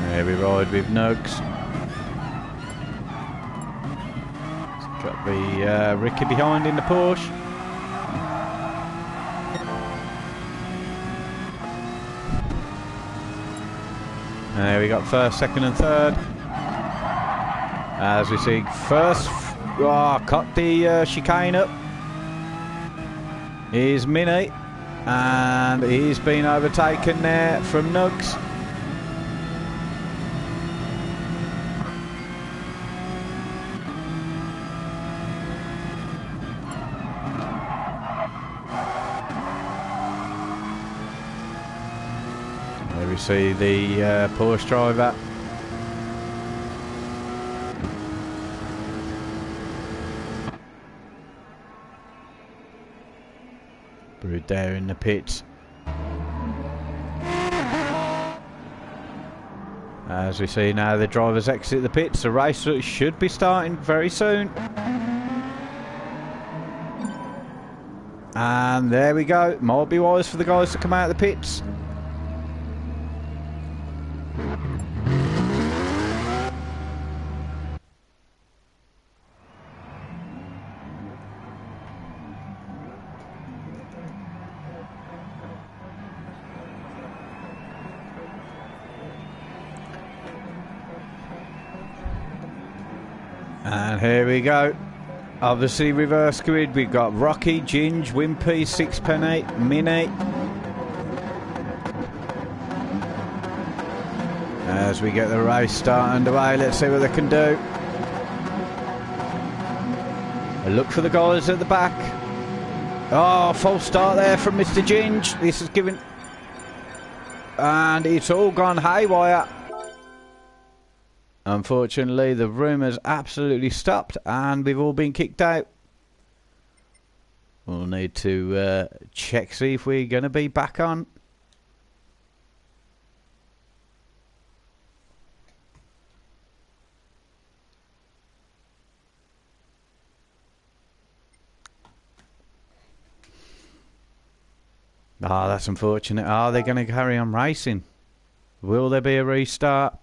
S1: There we ride with Nugs. Got the Ricky behind in the Porsche. There we got first, second and third. As we see first, cut the chicane up. Here's Mini. And he's been overtaken there from Nugs. There we see the Porsche driver. Brood there in the pits. As we see now the drivers exit the pits, the race should be starting very soon. And there we go. Might be wise for the guys to come out of the pits. And here we go. Obviously reverse grid. We've got Rocky, Ginge, Wimpy, Sixpenny, Mini. As we get the race start underway, let's see what they can do. A look for the guys at the back. Oh, false start there from Mr. Ginge. This is giving... And it's all gone haywire. Unfortunately, the room has absolutely stopped and we've all been kicked out. We'll need to check, see if we're going to be back on. Ah, that's unfortunate. Are they going to carry on racing? Will there be a restart?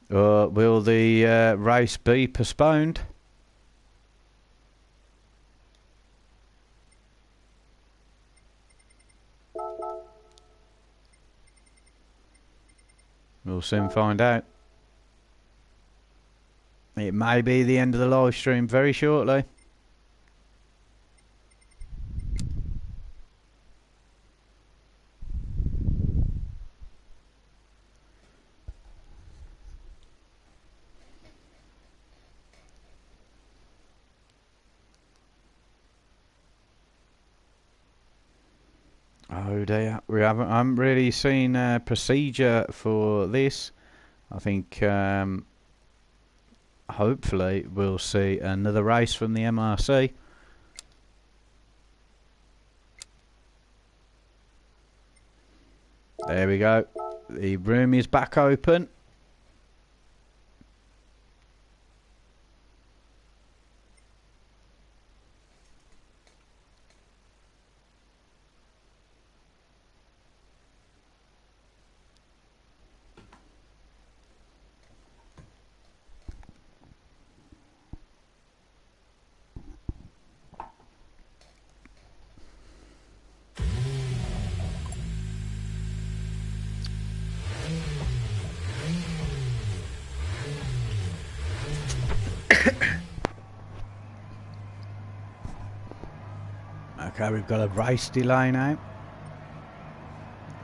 S1: Or will the race be postponed? We'll soon find out. It may be the end of the live stream very shortly. Oh dear, I haven't really seen a procedure for this. I think hopefully we'll see another race from the MRC. There we go. The room is back open. Okay, we've got a race delay now.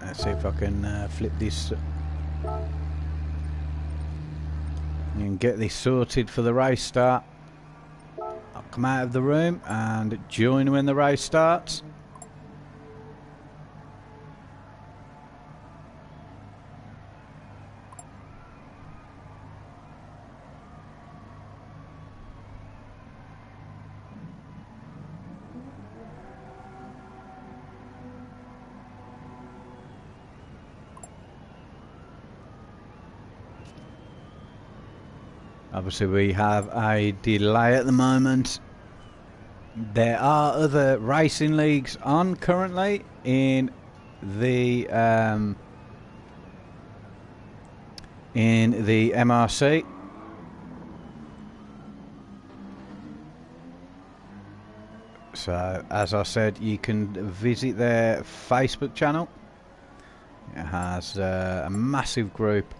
S1: Let's see if I can flip this and get this sorted for the race start. I'll come out of the room and join when the race starts. Obviously we have a delay at the moment. There are other racing leagues on currently in the MRC. So as I said, you can visit their Facebook channel. It has a massive group.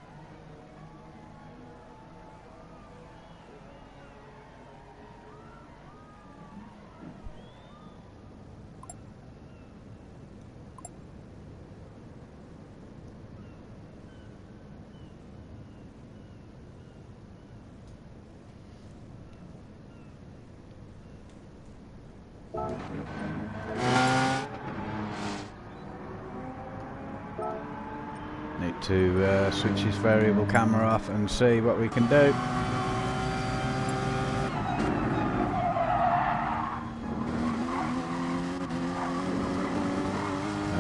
S1: Need to switch his variable camera off and see what we can do.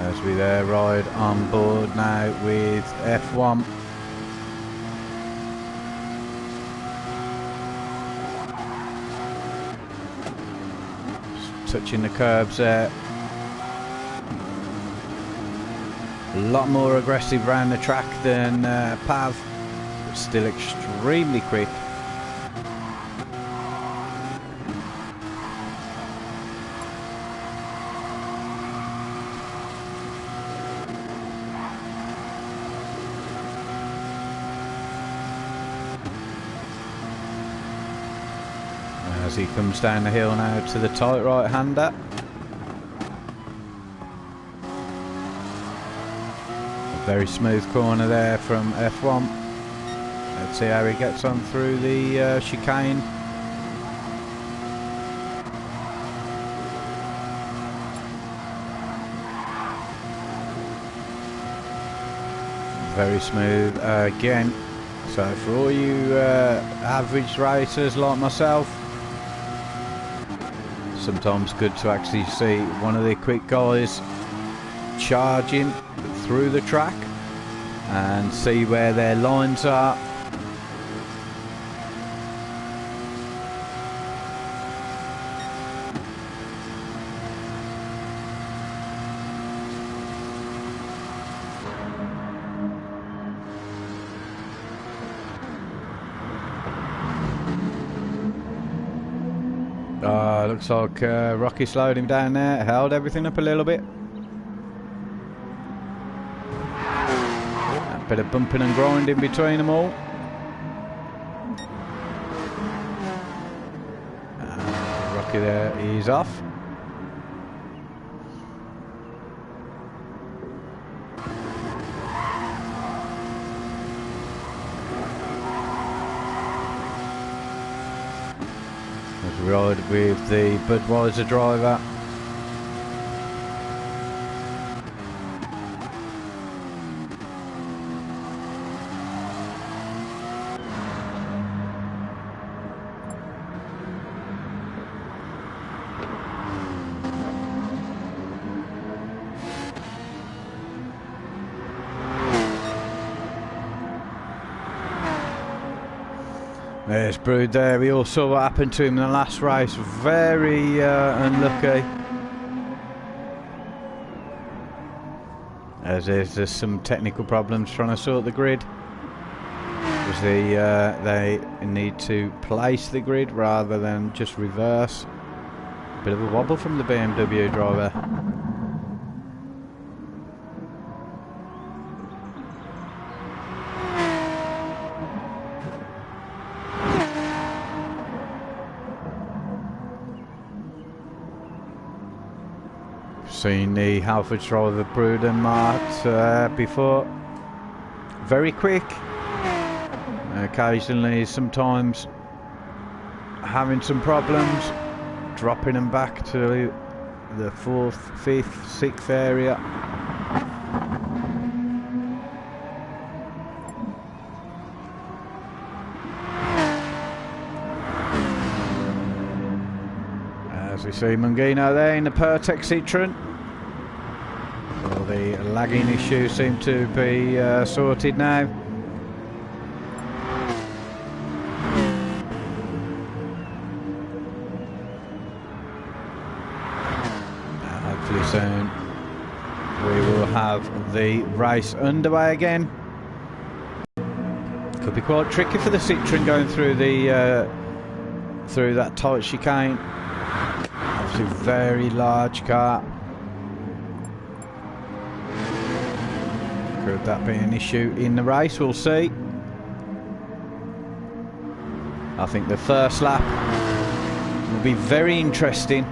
S1: As we there ride on board now with F1. Just touching the curbs there. A lot more aggressive around the track than Pav, but still extremely quick. As he comes down the hill now to the tight right-hander. Very smooth corner there from F1. Let's see how he gets on through the chicane. Very smooth again. So for all you average racers like myself, sometimes good to actually see one of the quick guys charging through the track and see where their lines are. Looks like Rocky slowed him down there, held everything up a little bit. A bit of bumping and grinding between them all. Rocky there, he's off. Ride with the Budweiser driver. There's Brood there. We all saw what happened to him in the last race. Very unlucky. As there's some technical problems trying to sort the grid. Because they need to place the grid rather than just reverse. Bit of a wobble from the BMW driver. Seen the Halford driver Brood and Mart before. Very quick. Occasionally, sometimes having some problems, dropping them back to the 4th, 5th, 6th area. As we see Mungino there in the Pertec Citroen. All the lagging issues seem to be sorted now. Hopefully soon we will have the race underway again. Could be quite tricky for the Citroen going through the through that tight chicane. Obviously very large car. Could that be an issue in the race? We'll see. I think the first lap will be very interesting.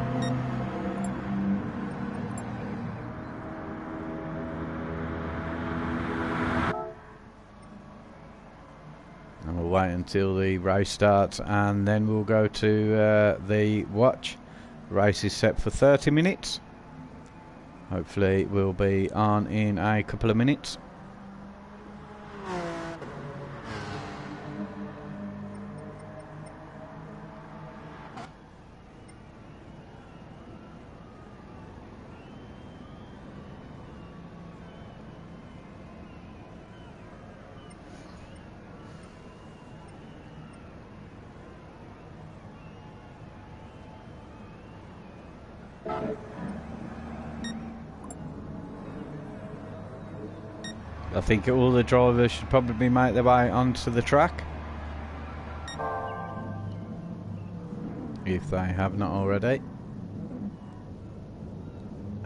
S1: And we'll wait until the race starts and then we'll go to the watch. The race is set for 30 minutes. Hopefully we'll be on in a couple of minutes. I think all the drivers should probably make their way onto the track, if they have not already.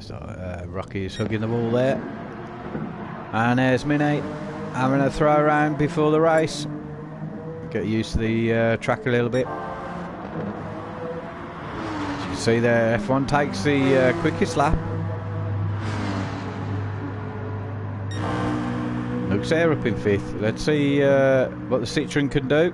S1: So Rocky is hugging the wall there, and there's Minnie having a throw around before the race. Get used to the track a little bit. As you can see there, F1 takes the quickest lap. Looks there up in 5th. Let's see what the Citroen can do.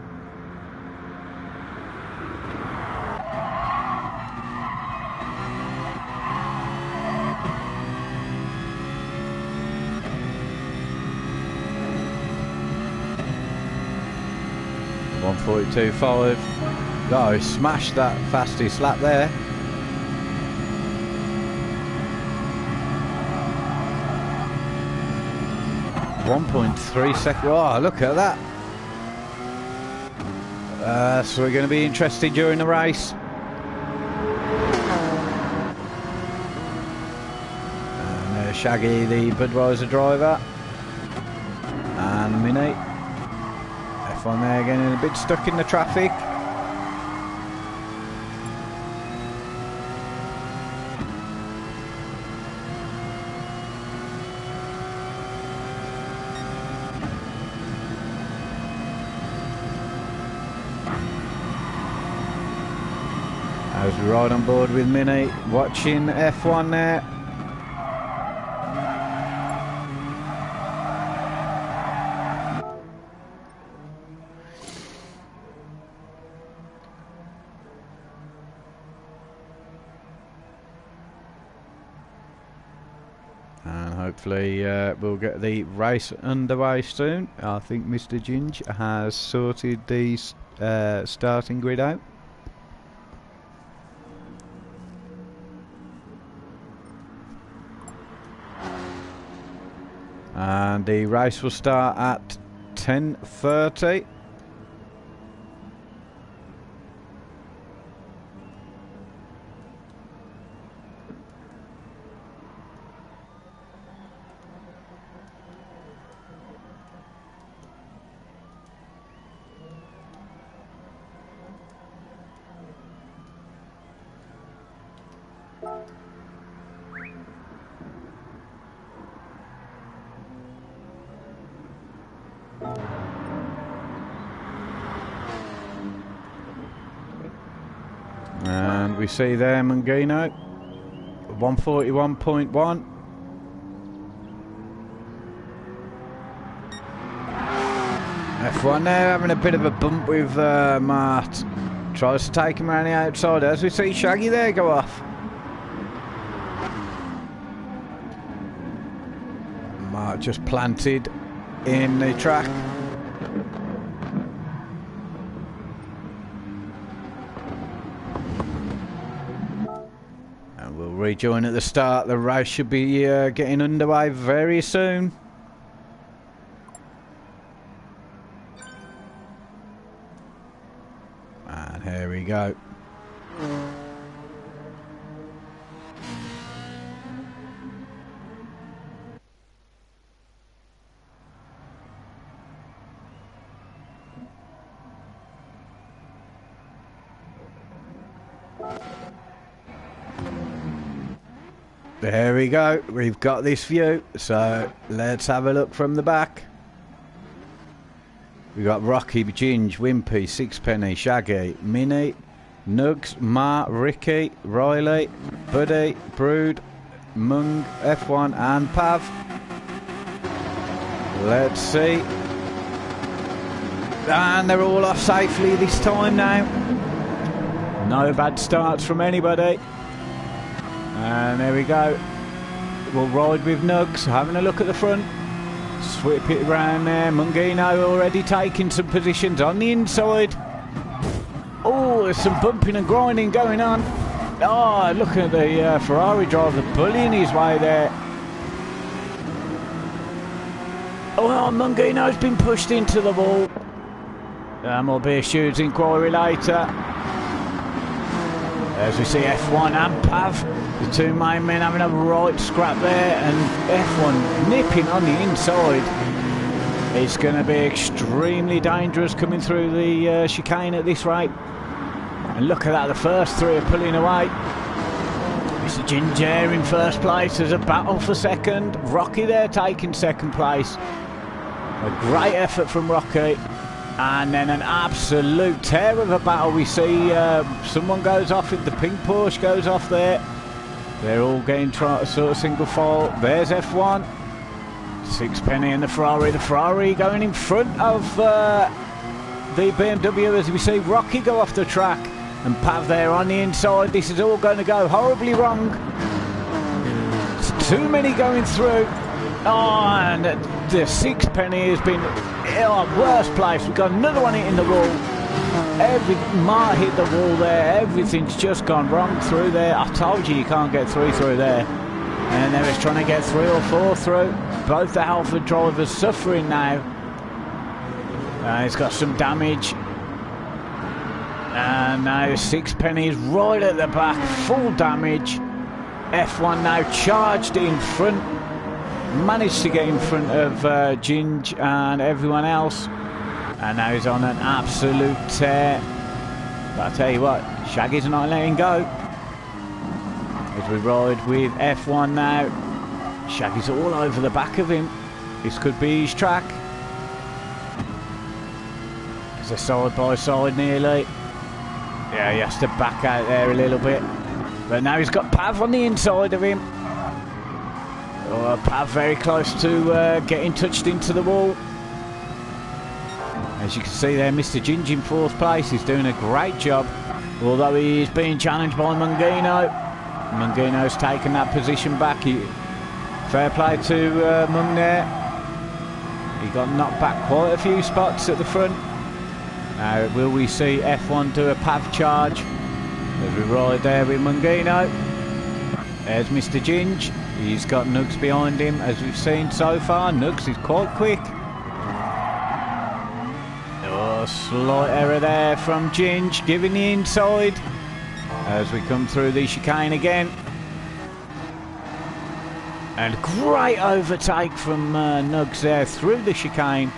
S1: .142.5. Oh, he smashed that fastest lap there. .3 seconds. Oh, look at that. So we're going to be interested during the race. And there's Shaggy, the Budweiser driver. And Minnie. F1 there getting a bit stuck in the traffic. As we ride on board with Minnie, watching F1 there. And hopefully we'll get the race underway soon. I think Mr. Ginge has sorted the starting grid out. And the race will start at 10:30. And we see there Mungino, 141.1. F1 there having a bit of a bump with Mart. Tries to take him around the outside as we see Shaggy there go off. Mart just planted in the track. Rejoin at the start. The race should be getting underway very soon. And here we go. There we go, we've got this view, so let's have a look from the back. We've got Rocky, Ginge, Wimpy, Sixpenny, Shaggy, Minnie, Nugs, Ma, Ricky, Riley, Buddy, Brood, Mung, F1 and Pav. Let's see. And they're all off safely this time now. No bad starts from anybody. And there we go. We'll ride with Nugs, having a look at the front. Swip it around there. Mungino already taking some positions on the inside. Oh, there's some bumping and grinding going on. Oh, look at the Ferrari driver bullying his way there. Oh, Mungino's been pushed into the wall. There will be a Shoes inquiry later. As we see F1 and Pav The two main men having a right scrap there, and F1 nipping on the inside. It's going to be extremely dangerous coming through the chicane at this rate. And look at that, the first three are pulling away. Mr. Ginger in first place. There's a battle for second. Rocky there taking second place. A great effort from Rocky. And then an absolute tear of a battle. We see someone goes off, the pink Porsche goes off there. They're all getting sort of single file. There's F1. Sixpenny and the Ferrari going in front of the BMW as we see Rocky go off the track. And Pav there on the inside. This is all going to go horribly wrong. It's too many going through. Oh, and the Sixpenny has been worst place. We've got another one hitting the wall. Every Mart hit the wall there. Everything's just gone wrong through there. I told you can't get through there. And they was trying to get 3 or 4 through. Both the Halford drivers suffering now. He's got some damage. And now Sixpenny is right at the back, full damage. F1 now charged in front. Managed to get in front of Ginge and everyone else. And now he's on an absolute tear. But I tell you what, Shaggy's not letting go. As we ride with F1 now. Shaggy's all over the back of him. This could be his track. It's a side by side nearly. Yeah, he has to back out there a little bit. But now he's got Pav on the inside of him. Oh, Pav very close to getting touched into the wall. As you can see there, Mr. Ginge in 4th place. He's doing a great job. Although he is being challenged by Mungino. Mungino's taken that position back. Fair play to Mung there. He got knocked back quite a few spots at the front. Now, will we see F1 do a Pav charge as we ride there with Mungino? There's Mr. Ginge. He's got Nugs behind him, as we've seen so far. Nugs is quite quick. Oh, slight error there from Ginge, giving the inside as we come through the chicane again. And great overtake from Nugs there through the chicane.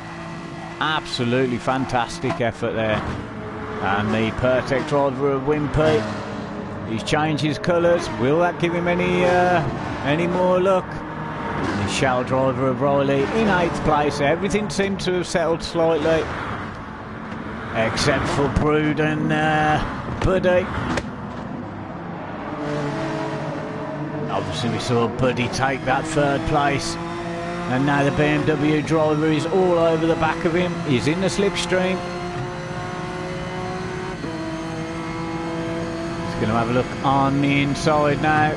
S1: Absolutely fantastic effort there. And the Pertec driver of Wimpy, he's changed his colours. Will that give him any more luck? The Shell driver of Riley in 8th place. Everything seemed to have settled slightly, except for Brood and Buddy. Obviously we saw Buddy take that 3rd place. And now the BMW driver is all over the back of him. He's in the slipstream. He's going to have a look on the inside now.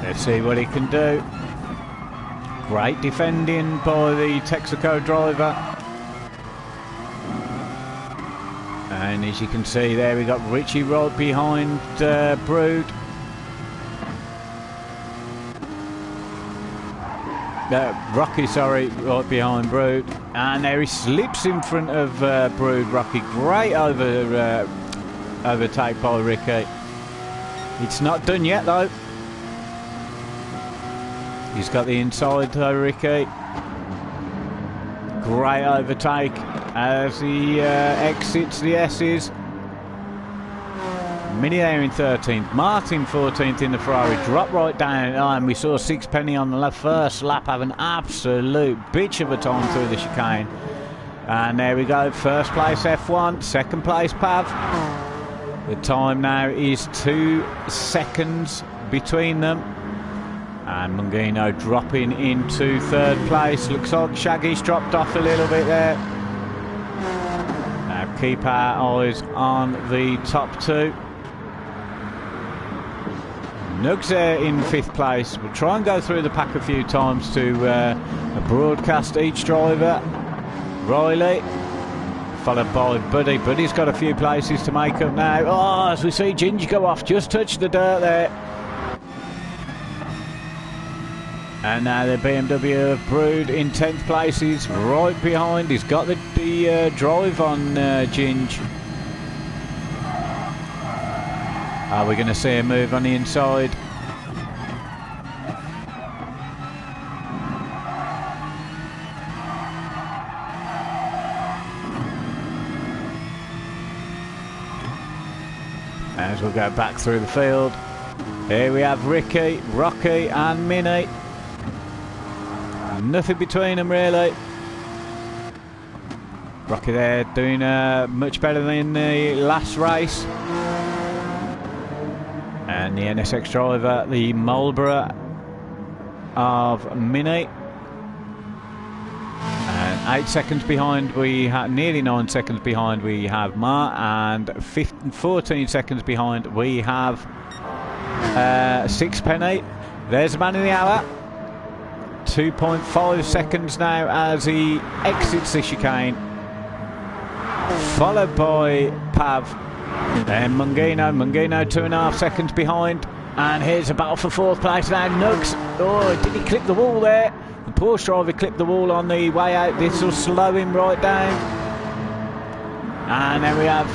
S1: Let's see what he can do. Great defending by the Texaco driver. And as you can see there, we got Richie right behind Brood. Rocky, sorry, right behind Brood. And there he slips in front of Brood. Rocky, great overtake by Ricky. It's not done yet though. He's got the inside though, Ricky. Great overtake as he exits the S's. Mini there in 13th, Martin 14th in the Ferrari, drop right down, and we saw Sixpenny on the first lap have an absolute bitch of a time through the chicane. And there we go, 1st place F1, 2nd place Pav. The time now is 2 seconds between them. And Mungino dropping into 3rd place. Looks like Shaggy's dropped off a little bit there. Now keep our eyes on the top 2. Nugs there in 5th place. We'll try and go through the pack a few times to broadcast each driver. Riley, followed by Buddy. Buddy's got a few places to make up now. Oh, as we see Ginge go off, just touched the dirt there. And now the BMW of Brood in 10th place. He's right behind. He's got the drive on Ginge. Are we going to see a move on the inside? As we'll go back through the field. Here we have Ricky, Rocky and Minnie. Nothing between them really. Rocky there doing much better than the last race. And the NSX driver, the Marlboro of Minnie. And 8 seconds behind we have, nearly 9 seconds behind we have Ma, and 14 seconds behind we have Sixpenny. There's the man of the hour. 2.5 seconds now as he exits the chicane, followed by Pav. Then Mungino 2.5 seconds behind, and here's a battle for 4th place now. Nugs, oh, did he clip the wall there? The Porsche driver clipped the wall on the way out. This will slow him right down. And then we have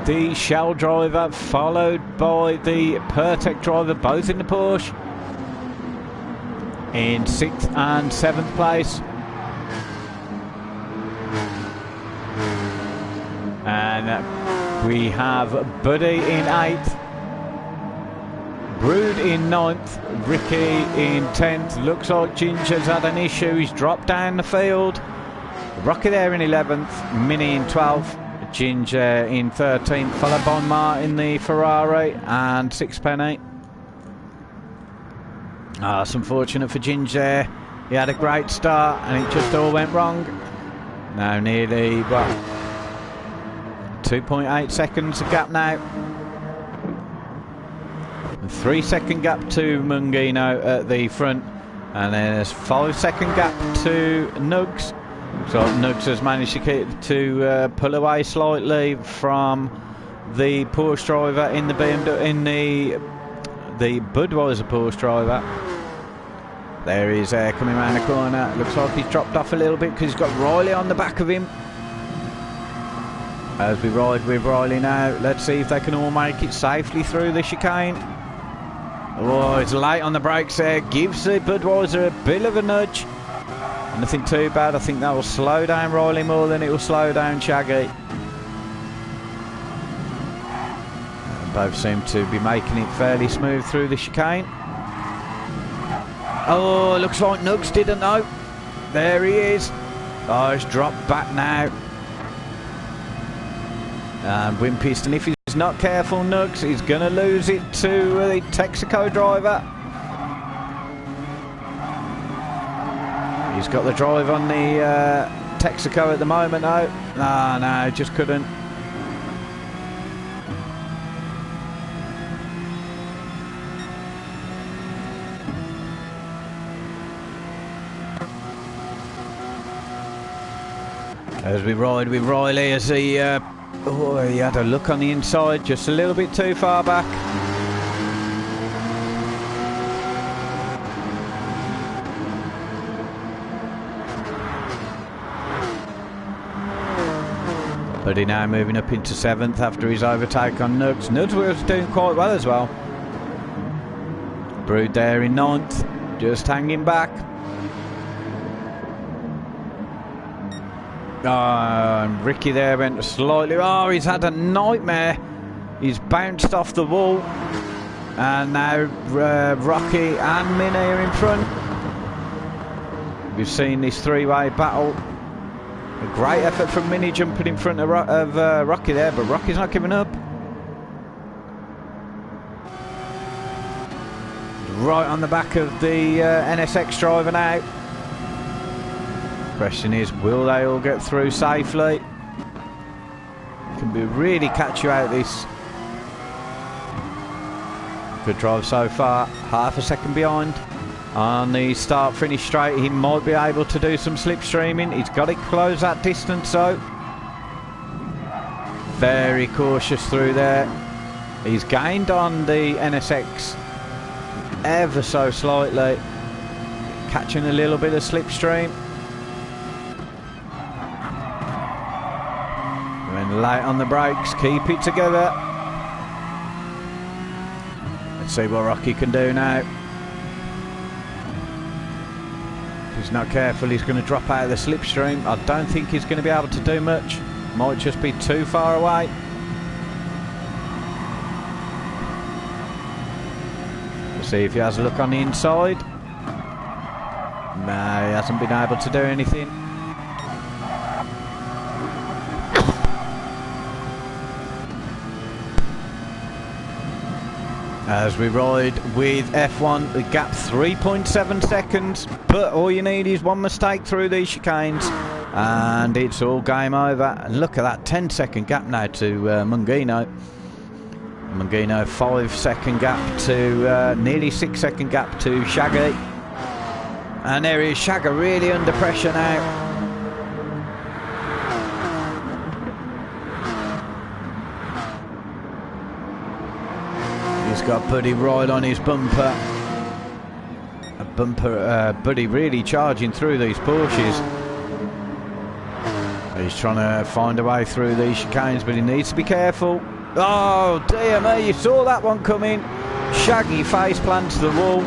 S1: the Shell driver, followed by the Pertec driver, both in the Porsche, in 6th and 7th place. And we have Buddy in 8th, Brood in 9th, Ricky in 10th. Looks like Ginger's had an issue, he's dropped down the field. Rocky there in 11th, Minnie in 12th, Ginger in 13th, followed by Ma in the Ferrari and Sixpenny. It's unfortunate for Ginger. He had a great start and it just all went wrong. Now nearly, what, 2.8 seconds of gap now. 3 second gap to Mungino at the front, and then there's 5 second gap to Nugs. So Nugs has managed to pull away slightly from the Porsche driver in the BMW, in the Budweiser Porsche driver. There he is coming around the corner. Looks like he's dropped off a little bit because he's got Riley on the back of him. As we ride with Riley now, let's see if they can all make it safely through the chicane. Oh, it's late on the brakes there. Gives the Budweiser a bit of a nudge. Nothing too bad. I think that will slow down Riley more than it will slow down Shaggy. Both seem to be making it fairly smooth through the chicane. Oh, looks like Nugs didn't know. There he is. Oh, it's dropped back now. And Wind Piston, if he's not careful, Nugs, he's going to lose it to the Texaco driver. He's got the drive on the Texaco at the moment, though. No, just couldn't. As we ride with Riley, as he he had a look on the inside, just a little bit too far back. But he now moving up into 7th after his overtake on Nugs. Nugs was doing quite well as well. Brood there in 9th, just hanging back. And Ricky there went slightly. Oh, he's had a nightmare. He's bounced off the wall. And now Rocky and Minnie are in front. We've seen this three-way battle. A great effort from Minnie jumping in front of Rocky there, but Rocky's not giving up. Right on the back of the NSX driver now. Question is, will they all get through safely? Can be really catch you out this. Good drive so far, half a second behind. On the start finish straight, he might be able to do some slipstreaming. He's got to close that distance though. Very cautious through there. He's gained on the NSX ever so slightly, catching a little bit of slipstream. When light on the brakes, keep it together. Let's see what Rocky can do now. If he's not careful, he's going to drop out of the slipstream. I don't think he's going to be able to do much. Might just be too far away. Let's see if he has a look on the inside. No, he hasn't been able to do anything. As we ride with F1, the gap 3.7 seconds, but all you need is one mistake through these chicanes and it's all game over. And look at that 10-second gap now to Mungino. Mungino 5-second gap to nearly 6-second gap to Shaggy. And there is Shaggy really under pressure now. He's got Buddy right on his bumper. Buddy really charging through these Porsches. He's trying to find a way through these chicanes, but he needs to be careful. Oh dear me, you saw that one coming. Shaggy face plants the wall.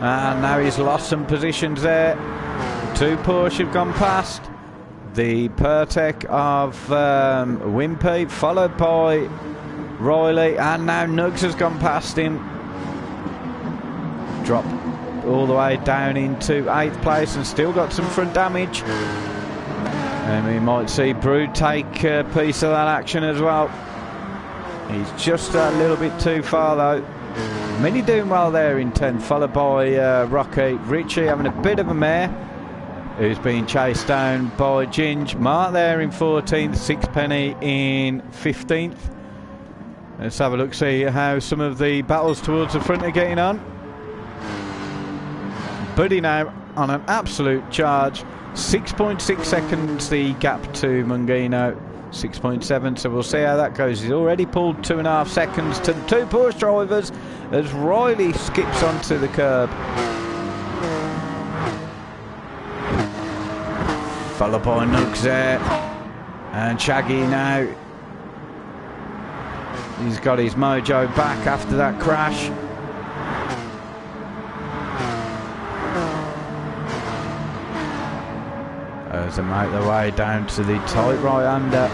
S1: And now he's lost some positions there. Two Porsche have gone past. The Pertec of Wimpy, followed by Riley, and now Nugs has gone past him. Dropped all the way down into 8th place and still got some front damage. And we might see Brood take a piece of that action as well. He's just a little bit too far though. Mini doing well there in 10th, followed by Rocky. Richie having a bit of a mare, who's being chased down by Ginge. Mark there in 14th, Sixpenny in 15th. Let's have a look, see how some of the battles towards the front are getting on. Buddy now on an absolute charge. 6.6 seconds the gap to Mungino. 6.7, so we'll see how that goes. He's already pulled 2.5 seconds to the two Porsche drivers as Riley skips onto the curb. Followed by Nugs there. And Shaggy now. He's got his mojo back after that crash. As they make their way down to the tight right-hander.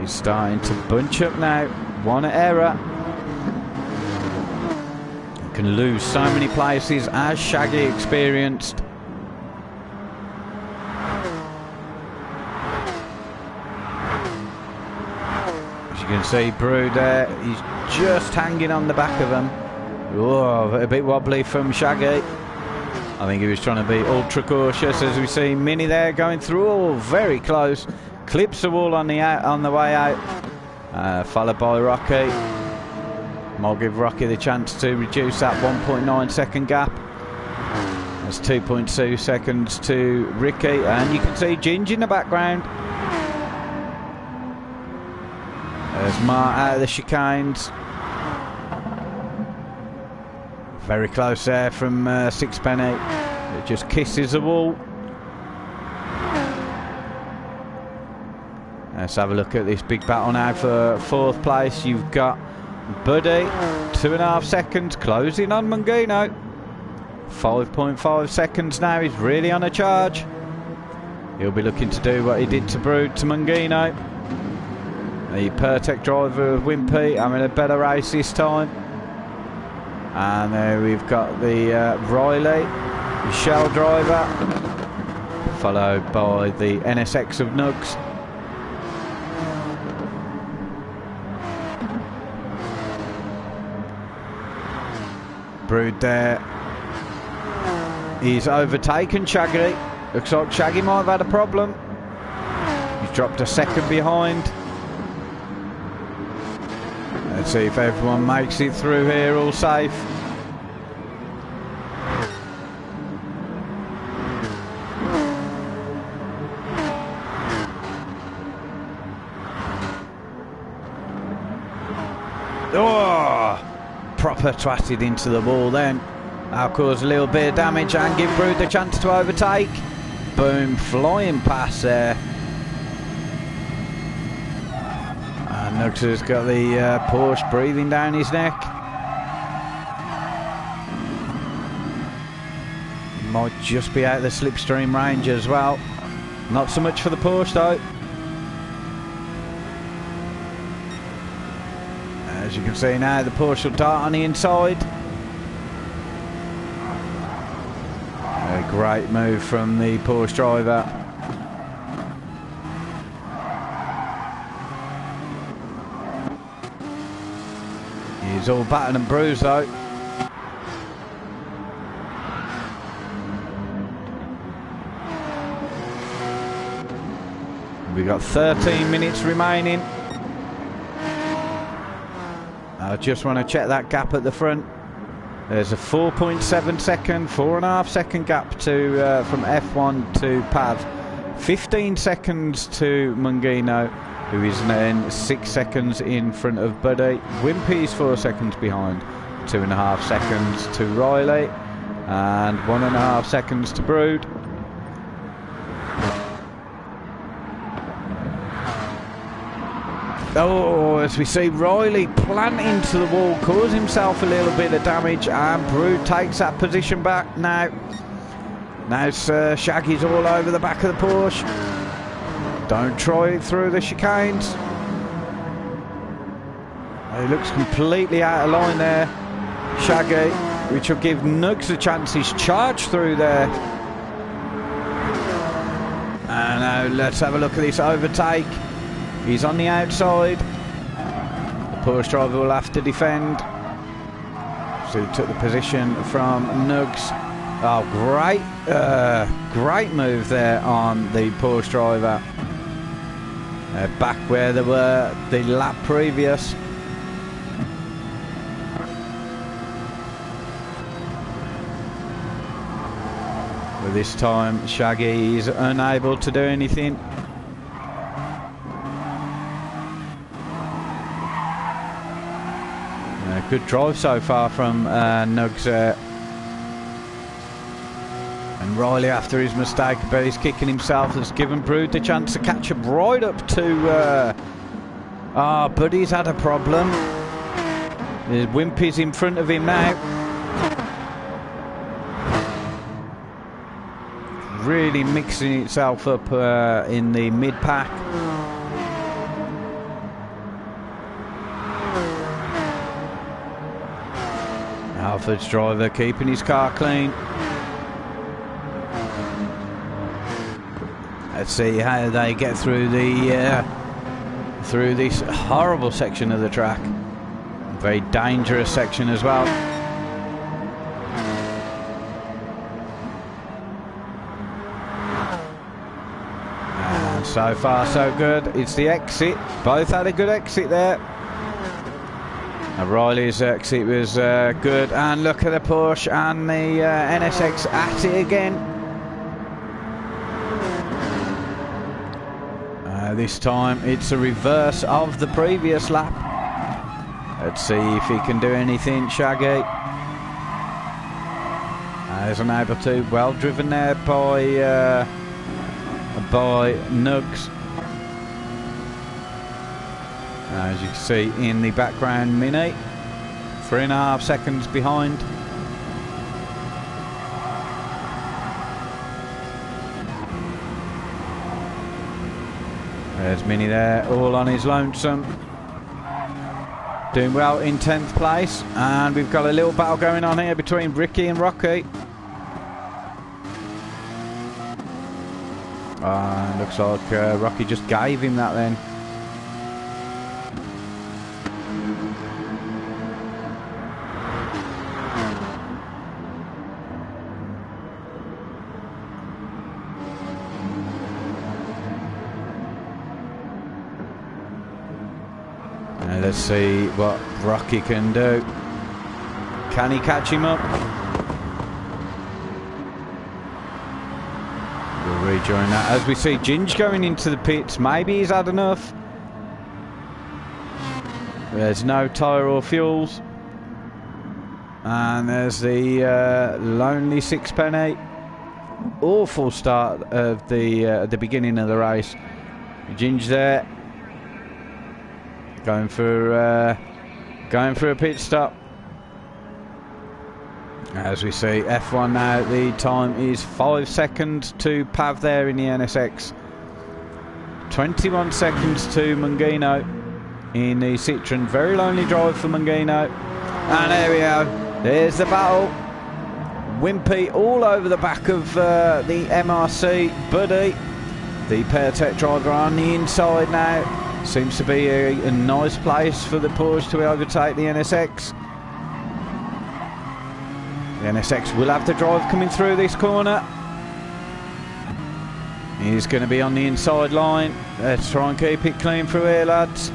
S1: He's starting to bunch up now. One error. Can lose so many places as Shaggy experienced. As you can see, Brood there, he's just hanging on the back of him. Whoa, a bit wobbly from Shaggy. I think he was trying to be ultra cautious. As we see Mini there going through, all very close. Clips the wall on the way out. Followed by Rocky. Might give Rocky the chance to reduce that 1.9 second gap. That's 2.2 seconds to Ricky, and you can see Ginge in the background. There's Mark out of the chicanes. Very close there from Sixpenny. It just kisses the wall. Let's have a look at this big battle now for 4th place. You've got Buddy, 2.5 seconds, closing on Mungino. 5.5 seconds now, he's really on a charge. He'll be looking to do what he did to Brood to Mungino. The Pertec driver of Wimpy having a better race this time. And there we've got the Riley, the Shell driver, followed by the NSX of Nugs. Brood there. He's overtaken Shaggy. Looks like Shaggy might have had a problem. He's dropped a second behind. Let's see if everyone makes it through here all safe. Oh! Proper twatted into the wall then. That'll cause a little bit of damage and give Brood the chance to overtake. Boom, flying past there. And Nugs has got the Porsche breathing down his neck. Might just be out of the slipstream range as well. Not so much for the Porsche though. As you can see now, the Porsche will dart on the inside. A great move from the Porsche driver. He's all battered and bruised though. We've got 13 minutes remaining. I just want to check that gap at the front. There's a 4.7 second, 4.5 second gap to from F1 to Pav. 15 seconds to Mungino, who is then 6 seconds in front of Buddy. Wimpy's 4 seconds behind. 2.5 seconds to Riley. And 1.5 seconds to Brood. Oh, as we see Riley plant into the wall, cause himself a little bit of damage, and Brood takes that position back now. Now Shaggy's all over the back of the Porsche. Don't try it through the chicanes. He looks completely out of line there, Shaggy, which will give Nugs a chance. He's charged through there. And now let's have a look at this overtake. He's on the outside. The Porsche driver will have to defend. So he took the position from Nugs. Oh, great move there on the Porsche driver. Back where they were the lap previous. But this time Shaggy is unable to do anything. Good drive so far from Nugs. And Riley, after his mistake about his kicking himself, has given Brood the chance to catch up right up to... Buddy's had a problem. There's Wimpy's in front of him now. Really mixing itself up in the mid-pack. Alfred's driver keeping his car clean. Let's see how they get through the through this horrible section of the track. Very dangerous section as well. And so far so good. It's the exit. Both had a good exit there. Riley's exit was good, and look at the Porsche and the NSX at it again. This time it's a reverse of the previous lap. Let's see if he can do anything, Shaggy. Is unable to. Well driven there by Nugs. As you can see in the background, Mini 3.5 seconds behind. There's Mini there, all on his lonesome. Doing well in 10th place. And we've got a little battle going on here between Ricky and Rocky. Looks like Rocky just gave him that then. Let's see what Rocky can do. Can he catch him up? We'll rejoin that. As we see Ginge going into the pits. Maybe he's had enough. There's no tyre or fuels. And there's the lonely sixpenny. Awful start of the beginning of the race. Ginge there. Going for a pit stop. As we see F1 now, the time is 5 seconds to Pav there in the NSX. 21 seconds to Mungino in the Citroen. Very lonely drive for Mungino. And there we go. There's the battle. Wimpy all over the back of the MRC. Buddy, the PairTech driver, on the inside now. Seems to be a nice place for the Porsche to overtake the NSX. The NSX will have the drive coming through this corner. He's going to be on the inside line. Let's try and keep it clean through here, lads.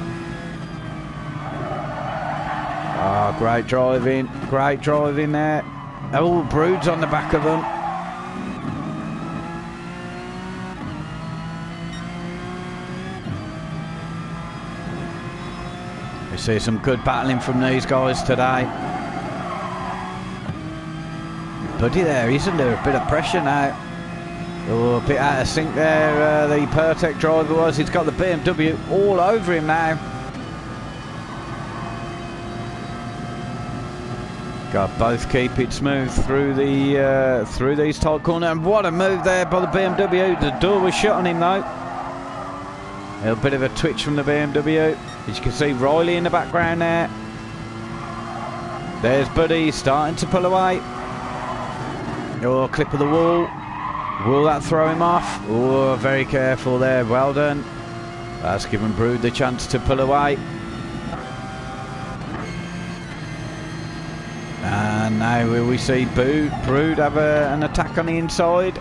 S1: Oh, great driving there. Oh, Brood's on the back of them. We see some good battling from these guys today. Buddy there, he's under a bit of pressure now. Oh, a bit out of sync there, the PairTech driver was. He's got the BMW all over him now. Got both keep it smooth through the through these tight corners. And what a move there by the BMW. The door was shut on him though. A little bit of a twitch from the BMW. As you can see, Riley in the background there. There's Buddy starting to pull away. Oh, clip of the wall. Will that throw him off? Oh, very careful there. Well done. That's given Brood the chance to pull away. And now will we see Brood have an attack on the inside.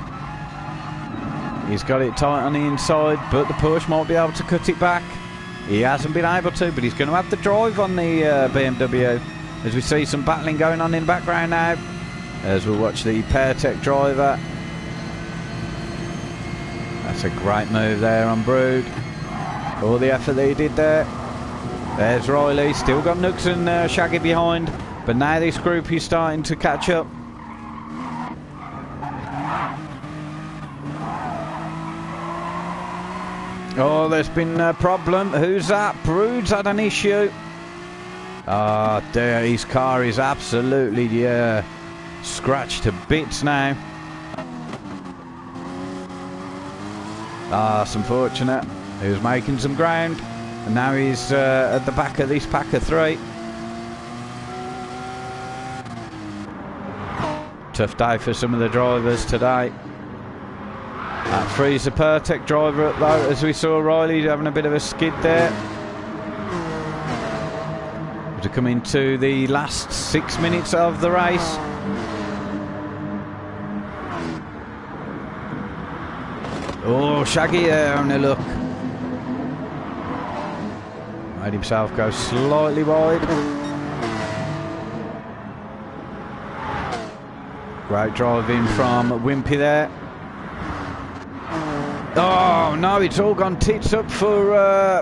S1: He's got it tight on the inside, but the Porsche might be able to cut it back. He hasn't been able to, but he's going to have the drive on the BMW. As we see some battling going on in the background now. As we'll watch the PairTech driver. That's a great move there on Brood. All the effort that he did there. There's Riley, still got Nooks and Shaggy behind, but now this group is starting to catch up. Oh, there's been a problem. Who's that? Brood's had an issue. Ah, oh, there, his car is absolutely scratched to bits now. Ah, that's unfortunate. He was making some ground, and now he's at the back of this pack of three. Tough day for some of the drivers today. That frees the PairTech driver up though, as we saw Riley having a bit of a skid there. To come into the last 6 minutes of the race. Oh, Shaggy there having a look. Made himself go slightly wide. Great driving from Wimpy there. Oh no, it's all gone tits up for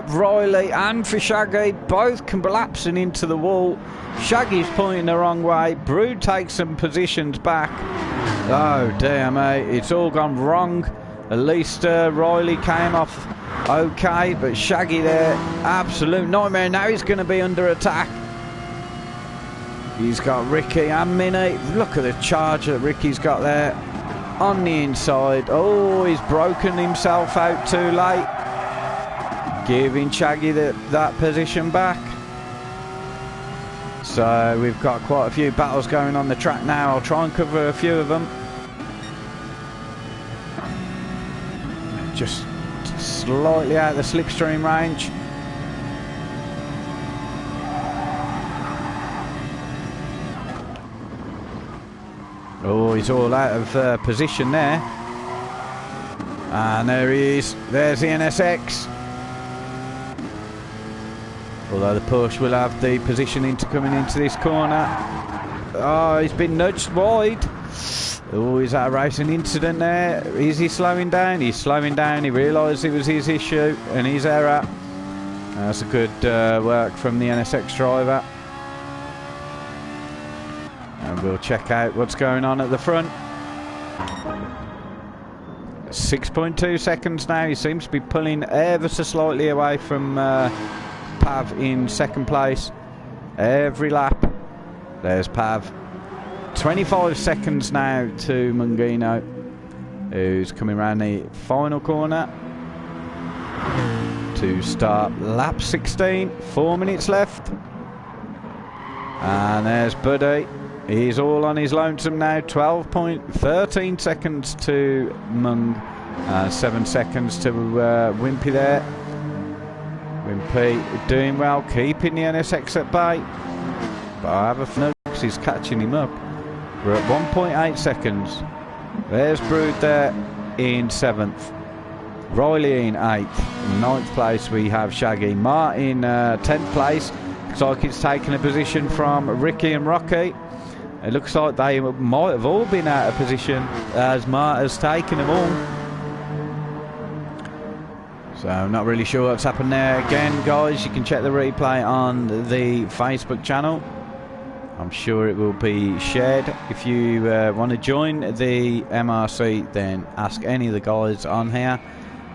S1: Riley and for Shaggy. Both collapsing into the wall. Shaggy's pointing the wrong way. Brood takes some positions back. Oh dear mate, it's all gone wrong. At least Riley came off okay, but Shaggy there, absolute nightmare. Now he's going to be under attack. He's got Ricky and Minnie. Look at the charge that Ricky's got there on the inside. Oh, he's broken himself out too late, giving Shaggy that position back. So we've got quite a few battles going on the track now. I'll try and cover a few of them. Just slightly out of the slipstream range. Oh, he's all out of position there. And there he is. There's the NSX. Although the Porsche will have the positioning to coming into this corner. Oh, he's been nudged wide. Oh, is that a racing incident there? Is he slowing down? He's slowing down. He realised it was his issue and his error. That's a good work from the NSX driver. And we'll check out what's going on at the front. 6.2 seconds now. He seems to be pulling ever so slightly away from Pav in second place every lap. There's Pav. 25 seconds now to Mungino, who's coming around the final corner to start lap 16. 4 minutes left. And there's Buddy. He's all on his lonesome now. 12.13 seconds to Mung. 7 seconds to Wimpy there. Wimpy doing well, keeping the NSX at bay. But I have a feeling he's catching him up. We're at 1.8 seconds. There's Brood there in 7th. Riley in 8th. In 9th place we have Shaggy. Martin 10th place. Looks like it's taken a position from Ricky and Rocky. It looks like they might have all been out of position as Mart has taken them all. So I'm not really sure what's happened there. Again, guys, you can check the replay on the Facebook channel. I'm sure it will be shared. If you want to join the MRC, then ask any of the guys on here,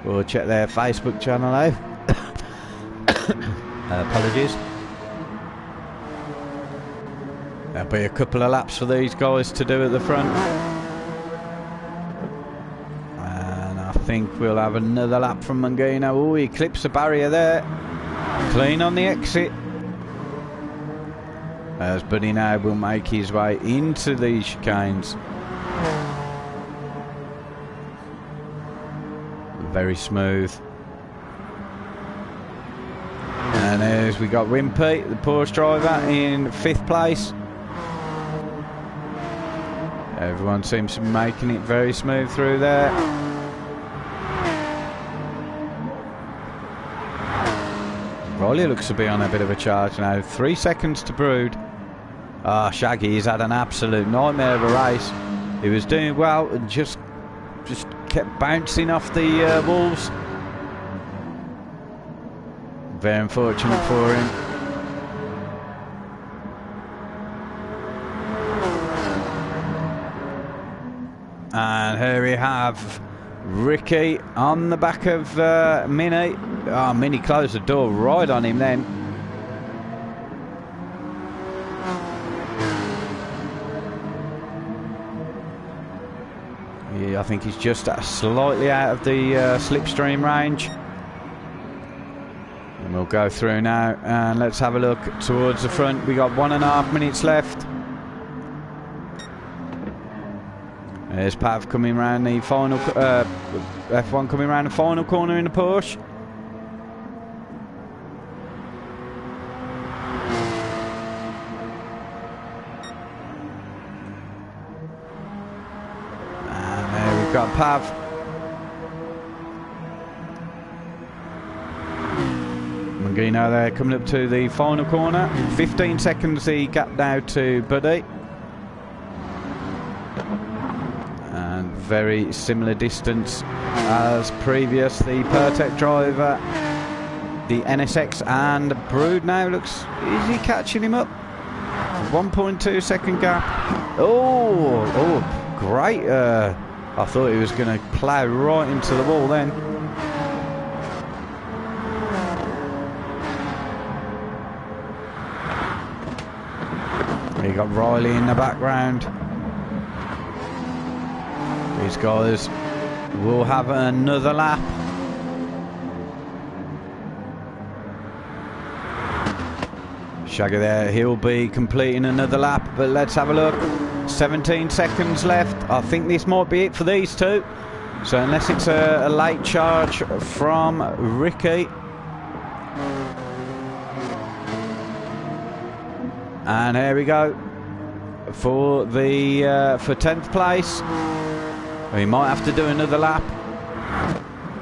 S1: or check their Facebook channel out. Apologies. There'll be a couple of laps for these guys to do at the front. And I think we'll have another lap from Mungino. Oh, he clips the barrier there. Clean on the exit. As Buddy now will make his way into these chicanes. Very smooth. And as we got Wimpy, the Porsche driver, in 5th place. Everyone seems to be making it very smooth through there. Riley looks to be on a bit of a charge now. 3 seconds to Brood. Ah, Shaggy, he's had an absolute nightmare of a race. He was doing well and just kept bouncing off the walls. Very unfortunate for him. And here we have Ricky on the back of Mini. Oh, Mini closed the door right on him then. Yeah, I think he's just slightly out of the slipstream range. And we'll go through now and let's have a look towards the front. We got 1.5 minutes left. There's Pav coming around the final, F1 coming around the final corner in the Porsche. And there we've got Pav. Mungino there coming up to the final corner. 15 seconds the gap now to Buddy. Very similar distance as previous. The Pertec driver, the NSX, and Brood now looks, is he catching him up? 1.2 second gap. Oh, great. I thought he was going to plough right into the wall then. You got Riley in the background. These guys will have another lap. Shaggy there, he'll be completing another lap, but let's have a look. 17 seconds left. I think this might be it for these two. So unless it's a late charge from Ricky. And here we go for the for 10th place. We might have to do another lap,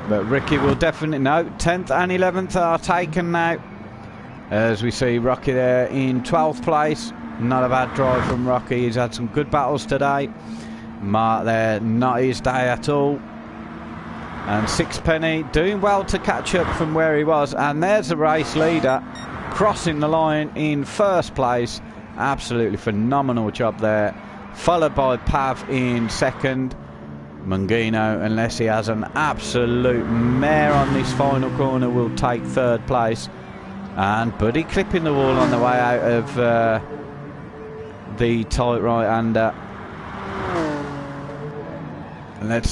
S1: but Ricky will definitely, no, 10th and 11th are taken now. As we see Rocky there in 12th place. Not a bad drive from Rocky. He's had some good battles today. Mark there, not his day at all. And Sixpenny doing well to catch up from where he was. And there's the race leader crossing the line in 1st place. Absolutely phenomenal job there. Followed by Pav in 2nd. Mungino, unless he has an absolute mare on this final corner, will take 3rd place. And Buddy clipping the wall on the way out of the tight right-hander.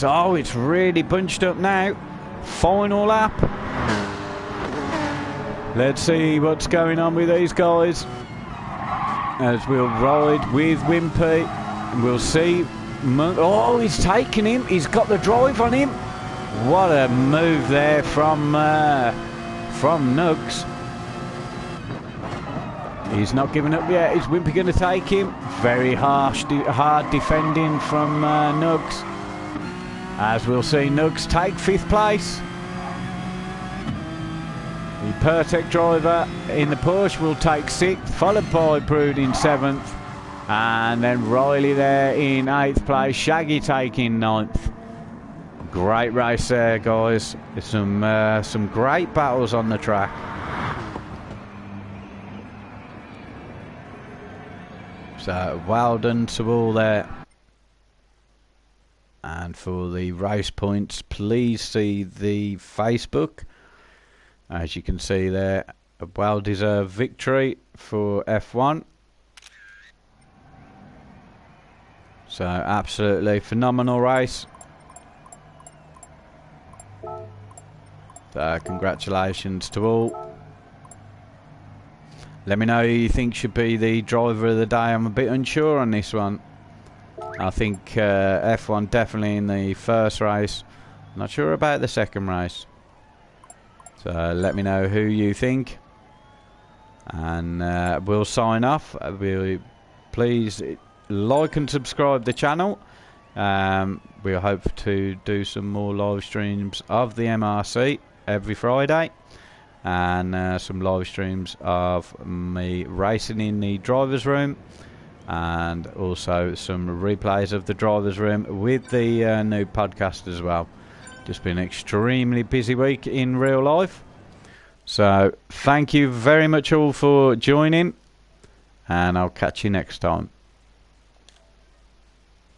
S1: Oh, it's really bunched up now. Final lap. Let's see what's going on with these guys. As we'll ride with Wimpy. We'll see. Oh, he's taking him. He's got the drive on him. What a move there from Nugs. He's not giving up yet. Is Wimpy going to take him? Very hard defending from Nugs. As we'll see Nugs take 5th place. The Pertec driver in the Porsche will take 6th, followed by Brood in 7th. And then Riley there in 8th place. Shaggy taking 9th. Great race there, guys. There's some great battles on the track. So well done to all there. And for the race points, please see the Facebook. As you can see there, a well-deserved victory for F1. So absolutely phenomenal race. So congratulations to all. Let me know who you think should be the driver of the day. I'm a bit unsure on this one. I think F1 definitely in the first race. Not sure about the second race. So let me know who you think. And we'll sign off. Please like and subscribe the channel. We'll hope to do some more live streams of the MRC every Friday. And some live streams of me racing in the driver's room. And also some replays of the driver's room with the new podcast as well. Just been an extremely busy week in real life. So thank you very much all for joining. And I'll catch you next time.